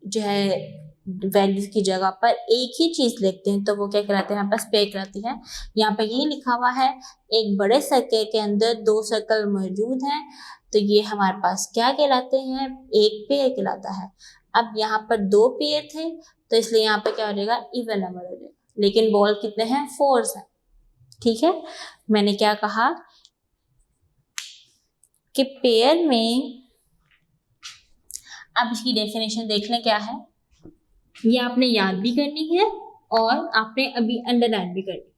जो है वैल्यूज की जगह पर एक ही चीज लिखते हैं तो वो क्या कराते हैं, हमारे पास पेयर कराती है। यहाँ पे ये लिखा हुआ है, एक बड़े सर्कल के अंदर 2 सर्कल मौजूद हैं, तो ये हमारे पास क्या कहलाते हैं, एक पेयर कहलाता है। अब यहाँ पर 2 पेयर थे तो इसलिए यहाँ पे क्या हो जाएगा, इवन नंबर हो जाएगा, लेकिन बॉल कितने हैं, 4 हैं। ठीक है, मैंने क्या कहा कि पेयर में, अब इसकी डेफिनेशन देख लें क्या है। ये आपने याद भी करनी है और आपने अभी अंडरलाइन भी करनी।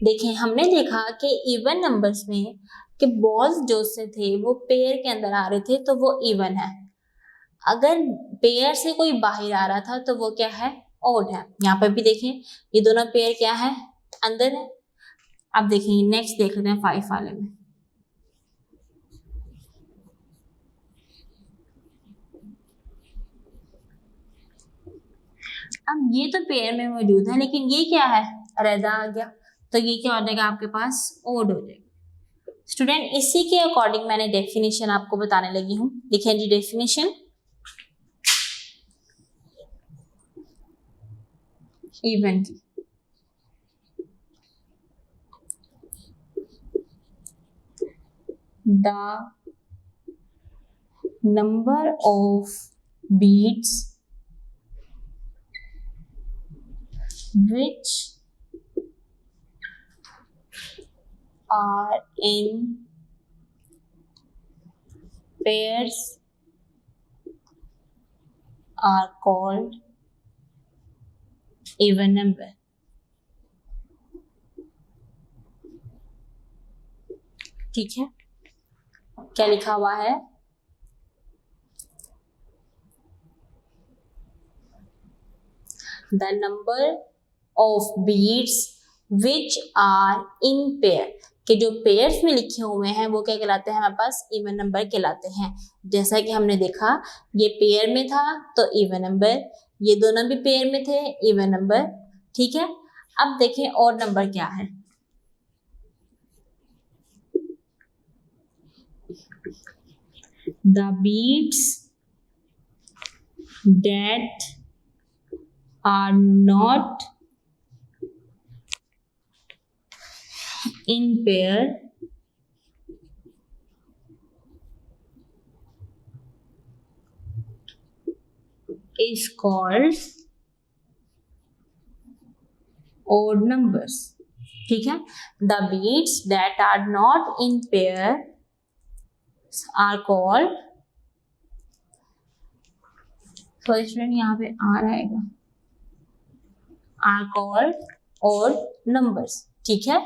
देखें, हमने देखा कि इवन नंबर्स में कि बॉल्स जो से थे वो पेयर के अंदर आ रहे थे तो वो इवन है। अगर पेयर से कोई बाहर आ रहा था तो वो क्या है, ऑड है। यहाँ पर भी देखें ये दोनों पेयर क्या है, अंदर है। अब देखें नेक्स्ट देख लेते हैं 5 वाले में। अब ये तो पेयर में मौजूद है लेकिन ये क्या है, अलग आ गया, तो ये क्या हो जाएगा आपके पास, ऑड हो जाएगा। स्टूडेंट इसी के अकॉर्डिंग मैंने डेफिनेशन आपको बताने लगी हूँ। देखिए जी डेफिनेशन, इवन की the number of beads which are in pairs are called even number। ठीक है, क्या लिखा हुआ है, the number of beads which are in pair, कि जो पेयर्स में लिखे हुए हैं वो क्या कहलाते हैं, हमारे पास इवन नंबर कहलाते हैं। जैसा कि हमने देखा ये पेयर में था तो इवन नंबर, ये दोनों भी पेयर में थे, इवन नंबर। ठीक है, अब देखें और नंबर क्या है। The beads that are not in pair is called odd numbers। ठीक है, the beads that are not in pair are called, तो स्टूडेंट यहाँ पे आ रहेगा, are called odd numbers। ठीक है,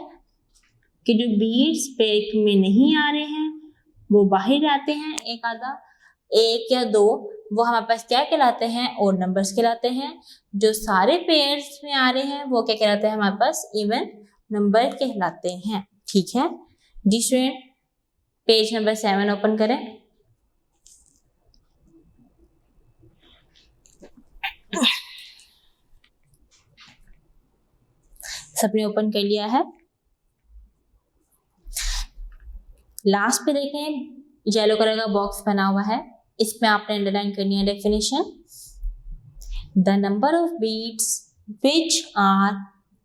कि जो बीड्स पेयर में नहीं आ रहे हैं वो बाहर आते हैं, एक आधा, एक या दो, वो हमारे पास क्या कहलाते हैं, ओड नंबर्स कहलाते हैं। जो सारे पेयर्स में आ रहे हैं वो क्या कहलाते हैं, हमारे पास इवन नंबर कहलाते हैं। ठीक है जी स्टूडेंट, पेज नंबर 7 ओपन करें। सबने ओपन कर लिया है। लास्ट पे देखें येलो कलर का बॉक्स बना हुआ है, इसमें आपने अंडरलाइन करनी है definition. The number of beats which are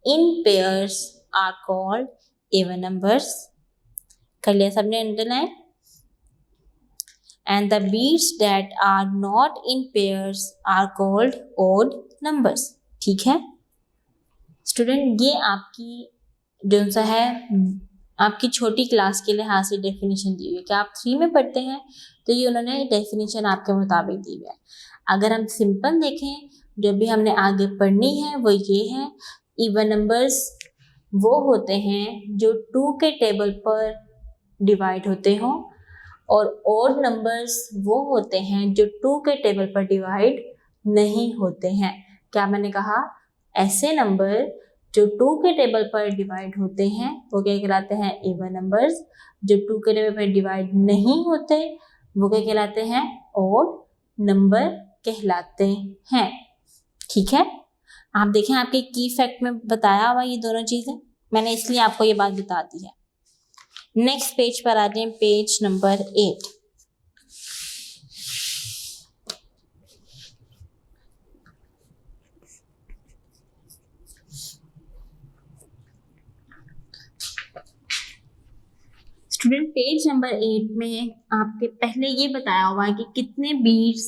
in pairs are called even numbers. कर लिया सबने underline. And the beats that are not in pairs are called odd numbers. ठीक है स्टूडेंट, ये आपकी जो सा है आपकी छोटी क्लास के लिहाज से डेफिनेशन दी हुई है कि आप 3 में पढ़ते हैं तो ये उन्होंने डेफिनेशन आपके मुताबिक दी हुई है। अगर हम सिंपल देखें जो भी हमने आगे पढ़नी है वो ये है, इवन नंबर्स वो होते हैं जो 2 के टेबल पर डिवाइड होते हों और ऑड नंबर्स वो होते हैं जो 2 के टेबल पर डिवाइड नहीं होते हैं। क्या मैंने कहा, ऐसे नंबर जो 2 के टेबल पर डिवाइड होते हैं वो क्या कहलाते हैं, इवन नंबर्स। जो 2 के टेबल पर डिवाइड नहीं होते वो क्या कहलाते हैं, ऑड नंबर कहलाते हैं। ठीक है, आप देखें आपके की फैक्ट में बताया हुआ ये दोनों चीजें, मैंने इसलिए आपको ये बात बता दी है। नेक्स्ट पेज पर आ जाए, page number 8। Student page number 8 में आपके पहले ये बताया हुआ है कि कितने बीट्स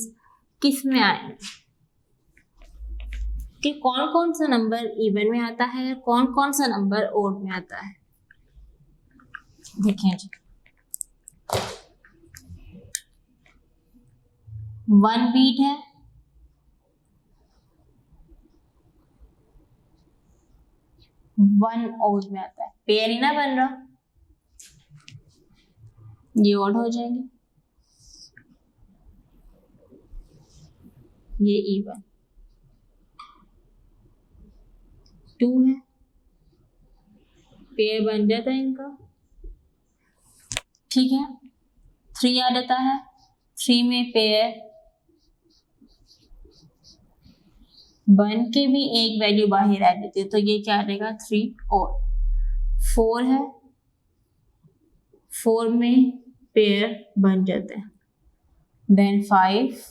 किस में आए। कि कौन कौन सा नंबर इवन में आता है, कौन कौन सा नंबर ओड में आता है। देखें जी, 1 बीट है, 1 ओड में आता है, पेयर ही ना बन रहा, ये ओड हो जाएंगे, ये इवन। 2 है, पेयर बन जाता है इनका, ठीक है। 3 आ जाता है, 3 में पेयर बन के भी एक वैल्यू बाहर आ जाती है, तो ये क्या आ जाएगा, 3 और। 4 है, 4 में पेयर बन जाते हैं, देन 5,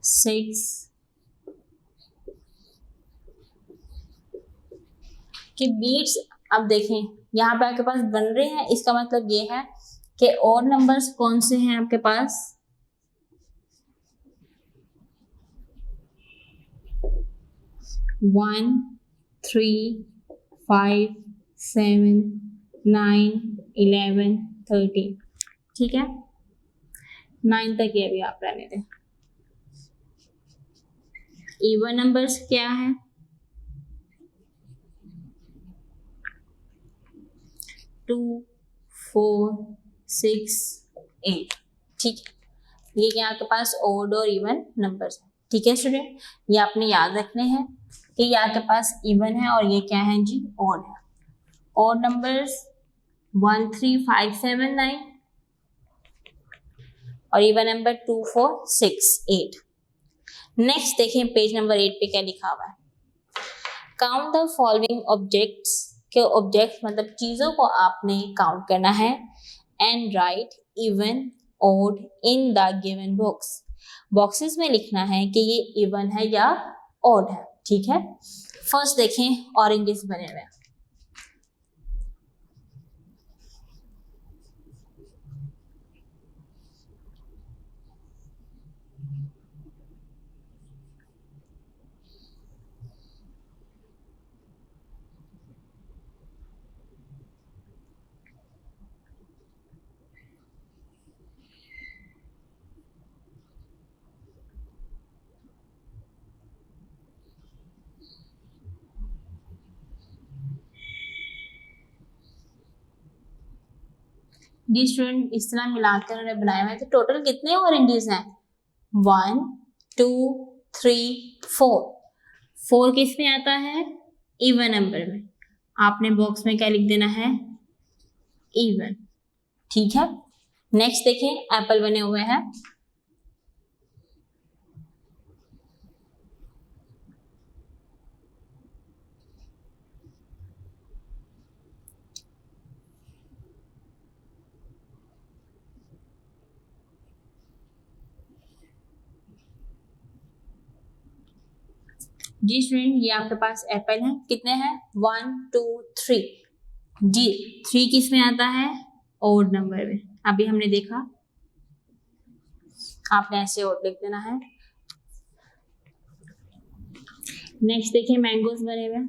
6 कि बीट्स। अब देखें यहाँ पे आपके पास बन रहे हैं, इसका मतलब ये है कि और नंबर्स कौन से हैं आपके पास, 1, 3, 5, 7, 9, 11, 13, ठीक है। 9 तक ये भी आप रहने दें। इवन नंबर्स क्या है, 2, 4, 6, 8, ठीक है। ये क्या आपके पास ओड और इवन नंबर्स है, ठीक है स्टूडेंट। ये आपने याद रखने हैं कि ये आपके पास इवन है और ये क्या है जी, ओड है। ओड नंबर्स 1, 3, 5, 7, 9 और इवन नंबर 2, 4, 6, 8। नेक्स्ट देखें पेज नंबर 8 पे क्या लिखा हुआ है, काउंट द फॉलोइंग ऑब्जेक्ट्स, के ऑब्जेक्ट मतलब चीजों को आपने काउंट करना है, and write even odd in the given box. Boxes में लिखना है कि ये इवन है या ओड है, ठीक है। फर्स्ट देखें ऑरेंजेस बने हुए हैं, जी स्टूडेंट इस तरह मिलाकर उन्होंने बनाए हुए हैं। तो टोटल कितने ऑरेंजेस हैं, 1, 2, 3, 4। 4 किस में आता है, इवन नंबर में। आपने बॉक्स में क्या लिख देना है, इवन, ठीक है। नेक्स्ट देखें एप्पल बने हुए हैं, जी स्टूडेंट ये आपके पास एप्पल है, कितने हैं, 1, 2, 3। जी 3 किस में आता है, ओड नंबर में। अभी हमने देखा, आपने ऐसे ओड लिख देना है। नेक्स्ट देखिए मैंगोस बने हुए,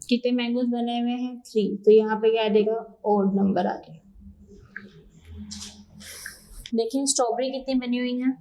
कितने मैंगोस बने हुए हैं, 3। तो यहाँ पे क्या आ जाएगा, ओड नंबर आ गया। देखिए स्ट्रॉबेरी कितनी बनी हुई है,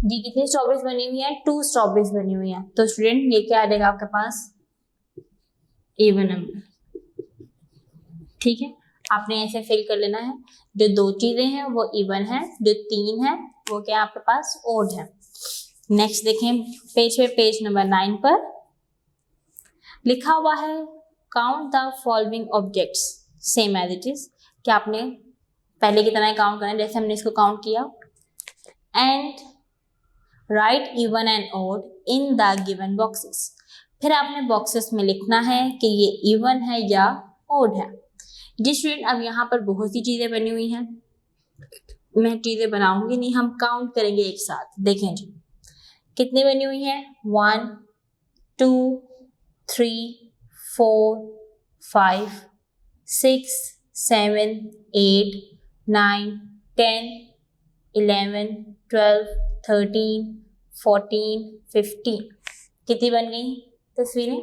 जी कितनी स्ट्रॉबेरीज बनी हुई है? 2 स्ट्रॉबेरीज बनी हुई है। तो स्टूडेंट ये क्या आ जाएगा आपके पास? Even number. ठीक है, आपने ऐसे फिल कर लेना है। जो 2 चीजें हैं वो इवन है, जो 3 है वो क्या आपके पास ओड है। नेक्स्ट देखें पेज पे, पेज नंबर 9 पर लिखा हुआ है count the following objects same as it is. क्या आपने पहले की तरह काउंट करना है जैसे हमने इसको काउंट किया। And write even and odd in the given boxes. फिर आपने बॉक्सेस में लिखना है कि ये इवन है या ओड है। जी स्टूडेंट, अब यहाँ पर बहुत सी चीजें बनी हुई हैं, मैं चीजें बनाऊंगी नहीं, हम काउंट करेंगे एक साथ। देखें जी कितनी बनी हुई है? 1 2 3 4 5 6 7 8 9 10 11 12 13 14 15। कितनी बन गई तस्वीरें?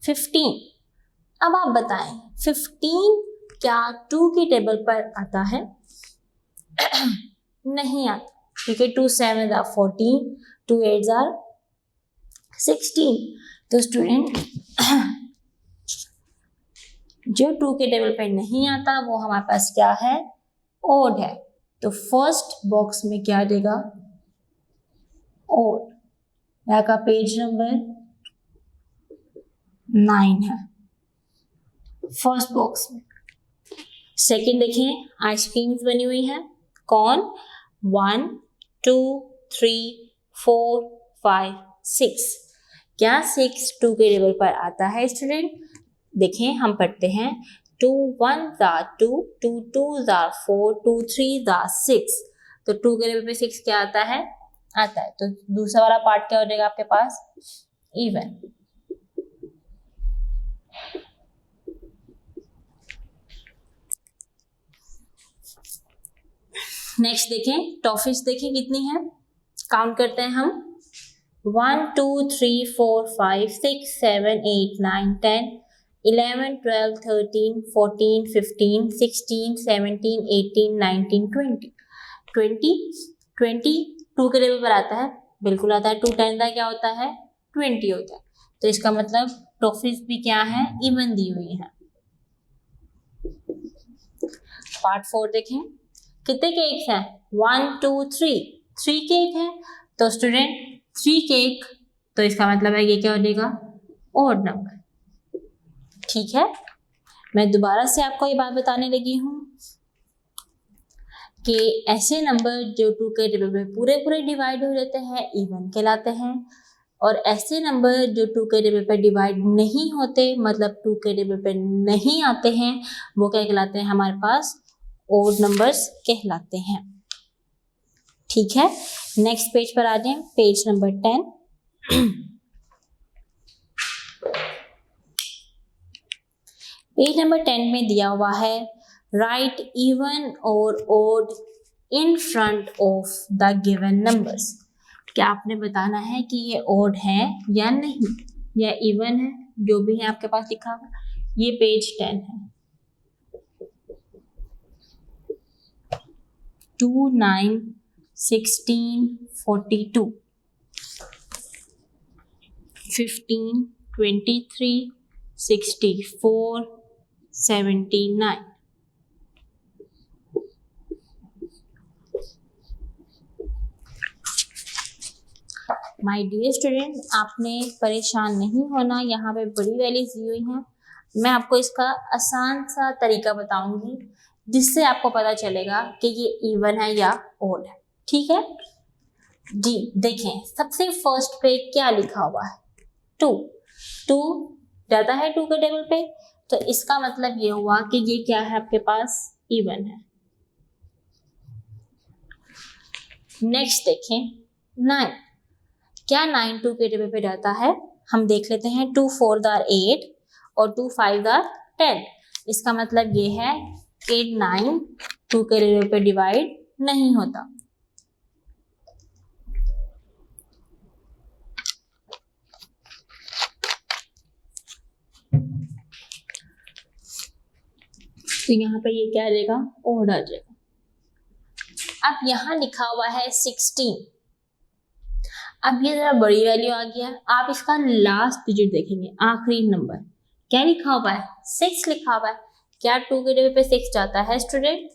15। अब आप बताएं 15 क्या 2 की टेबल पर आता है? नहीं आता, क्योंकि 2 7 are 14, 2 8 are 16। तो स्टूडेंट जो 2 के टेबल पर नहीं आता वो हमारे पास क्या है? ओड है। तो फर्स्ट बॉक्स में क्या देगा? ओड। यहाँ का पेज नंबर 9 है फर्स्ट बॉक्स में। सेकंड देखें आइसक्रीम्स बनी हुई है। कौन? 1 2 3 4 5 6। क्या 6 2 के टेबल पर आता है स्टूडेंट? देखें हम पढ़ते हैं 2 1 are 2, 2 2 are 4, 2 3 are 6। तो 2 के टेबल पे 6 क्या आता है? आता है। तो दूसरा वाला पार्ट क्या हो जाएगा आपके पास? इवन। नेक्स्ट देखें टॉफीज, देखें कितनी है? काउंट करते हैं हम 1 2 3 4 5 6 7 8 9 10 11 12 13 14 15 16 17 18 19 20। 20 2 के टेबल पर आता है? बिल्कुल आता है। 2 10 का क्या होता है? 20 होता है। तो इसका मतलब टॉफीज भी क्या है? इवन दी हुई है। पार्ट 4 देखें कितने केक्स हैं? 1 2 3 केक है। तो स्टूडेंट 3 केक, तो इसका मतलब है ये क्या हो जाएगा? Odd number. ठीक है, मैं दोबारा से आपको ये बात बताने लगी हूँ कि ऐसे नंबर जो 2 के टेबल पे पूरे पूरे डिवाइड हो जाते हैं इवन कहलाते हैं, और ऐसे नंबर जो 2 के टेबल पे डिवाइड नहीं होते, मतलब 2 के टेबल पे नहीं आते हैं, वो क्या कहलाते हैं? हमारे पास ओड नंबर्स कहलाते हैं। ठीक है, नेक्स्ट पेज पर आ जाएं, पेज नंबर 10। पेज नंबर 10 में दिया हुआ है राइट इवन और odd in front of the given numbers. क्या आपने बताना है कि ये ओड है या नहीं, या इवन है, जो भी है आपके पास लिखा हुआ। ये पेज 10 है। 2 9 16 42 15 23 64 79। माय डियर स्टूडेंट, आपने परेशान नहीं होना, यहाँ पे बड़ी वैल्यूज दी हुई हैं। मैं आपको इसका आसान सा तरीका बताऊंगी जिससे आपको पता चलेगा कि ये इवन है या ओड है। ठीक है जी, देखें सबसे फर्स्ट पे क्या लिखा हुआ है? 2 जाता है 2 के टेबल पे, तो इसका मतलब ये हुआ कि ये क्या है आपके पास? इवन है। नेक्स्ट देखें 9। क्या 9 2 के टेबल पे जाता है? हम देख लेते हैं 2 4 are 8 और 2 5 are 10। इसका मतलब ये है कि 9 2 के टेबल पे डिवाइड नहीं होता। तो यहाँ पे ये क्या आ जाएगा? ओड आ जाएगा। अब यहाँ लिखा हुआ है 16। अब ये जरा बड़ी वैल्यू आ गया, आप इसका लास्ट डिजिट देखेंगे, आखिरी नंबर क्या लिखा हुआ है, 6 लिखा हुआ है। क्या 2 के जगह पे 6 जाता है स्टूडेंट?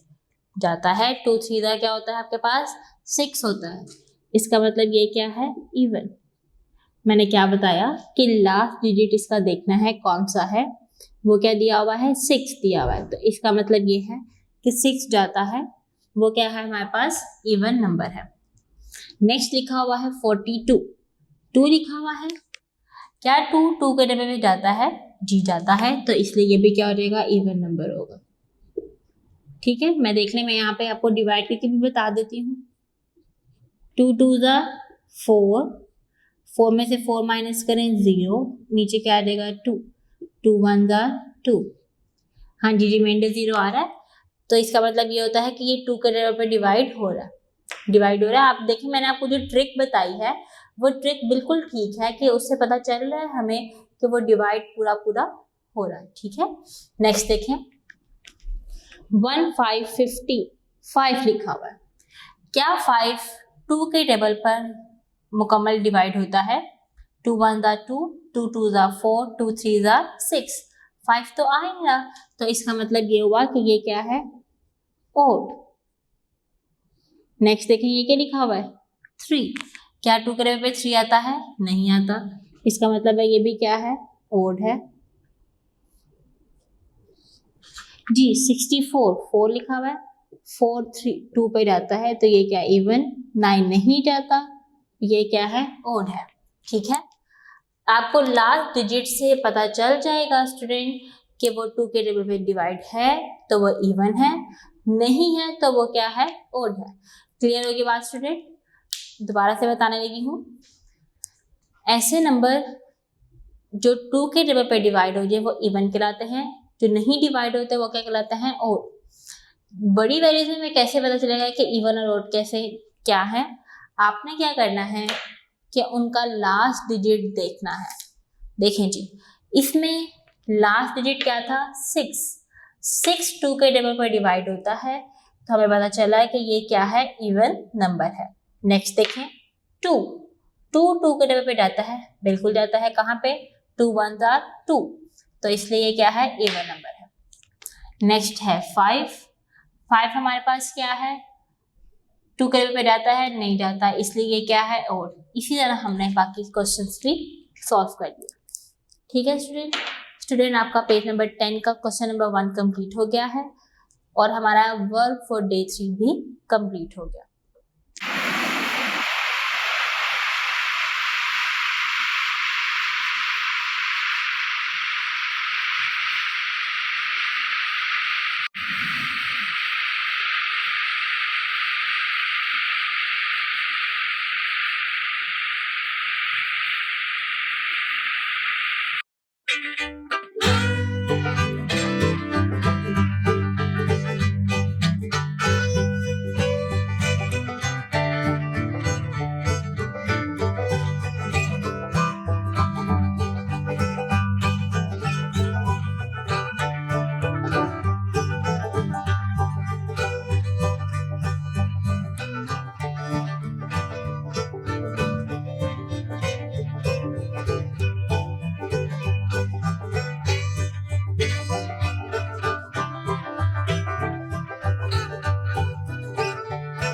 जाता है। 2 3 क्या होता है आपके पास? 6 होता है। इसका मतलब ये क्या है? इवन। मैंने क्या बताया कि लास्ट डिजिट इसका देखना है कौन सा है, वो क्या दिया हुआ है? 6 दिया हुआ है। तो इसका मतलब ये है कि 6 जाता है, वो क्या है हमारे पास? इवन नंबर है। नेक्स्ट लिखा हुआ है 42, 2 लिखा हुआ है। क्या 2 के डब्बे में जाता है? जी जाता है, तो इसलिए ये भी क्या हो जाएगा? इवन नंबर होगा। ठीक है, मैं देखने में यहाँ पे आपको डिवाइड करके भी बता देती हूँ। 2 2 4, 4 में से 4 माइनस करें 0, नीचे क्या आ जाएगा? 2 2 1 2। हाँ जी, रिमाइंडर 0 आ रहा है, तो इसका मतलब ये होता है कि ये 2 के जगह पे डिवाइड हो रहा है। आप देखिए, मैंने आपको जो ट्रिक बताई है वो ट्रिक बिल्कुल ठीक है कि उससे पता चल रहा है हमें कि वो डिवाइड पूरा हो रहा है। ठीक है, नेक्स्ट देखें, 1550, 5 लिखा हुआ है। क्या 5 2 के टेबल पर मुकम्मल डिवाइड होता है? 2 1 2, 2 2 4, 2 3 6, 5 तो आ ही रहा, तो इसका मतलब ये हुआ कि ये क्या है? ओड। नेक्स्ट देखें, ये क्या लिखा हुआ है? 3। क्या 2 के पे 3 आता है? नहीं आता, इसका मतलब है ये भी क्या है? ओड है। जी 64, 4 लिखा हुआ है, 4 3 2 पे जाता है, तो ये क्या? इवन। 9 नहीं जाता, ये क्या है? ओड है। ठीक है, आपको लास्ट डिजिट से पता चल जाएगा स्टूडेंट कि वो 2 के टेबल पे डिवाइड है तो वो इवन है, नहीं है तो वो क्या है? ओड है। क्लियर होगी बात स्टूडेंट? दोबारा से बताने लगी हूँ, ऐसे नंबर जो 2 के टेबल पे डिवाइड हो जाए वो इवन कहलाते हैं, जो नहीं डिवाइड होते वो क्या कहलाते हैं? ओड। बड़ी वैल्यू से हमें कैसे पता चलेगा कि इवन और ओड कैसे क्या है? आपने क्या करना है कि उनका लास्ट डिजिट देखना है। देखें जी, इसमें लास्ट डिजिट क्या था? 6 2 के टेबल पर डिवाइड होता है, तो हमें पता चला है कि ये क्या है? इवन नंबर है। नेक्स्ट देखें, 2 2 के टेबल पे जाता है, बिल्कुल जाता है। कहाँ पे? 2 1 2, तो इसलिए ये क्या है? इवन नंबर है। नेक्स्ट है 5 हमारे पास क्या है? 2 के पे जाता है? नहीं जाता, इसलिए ये क्या है? ओड। इसी तरह हमने बाकी क्वेश्चंस भी सॉल्व कर दिया। ठीक है स्टूडेंट, आपका पेज नंबर 10 का क्वेश्चन नंबर 1 कंप्लीट हो गया है और हमारा वर्क फॉर डे 3 भी कंप्लीट हो गया।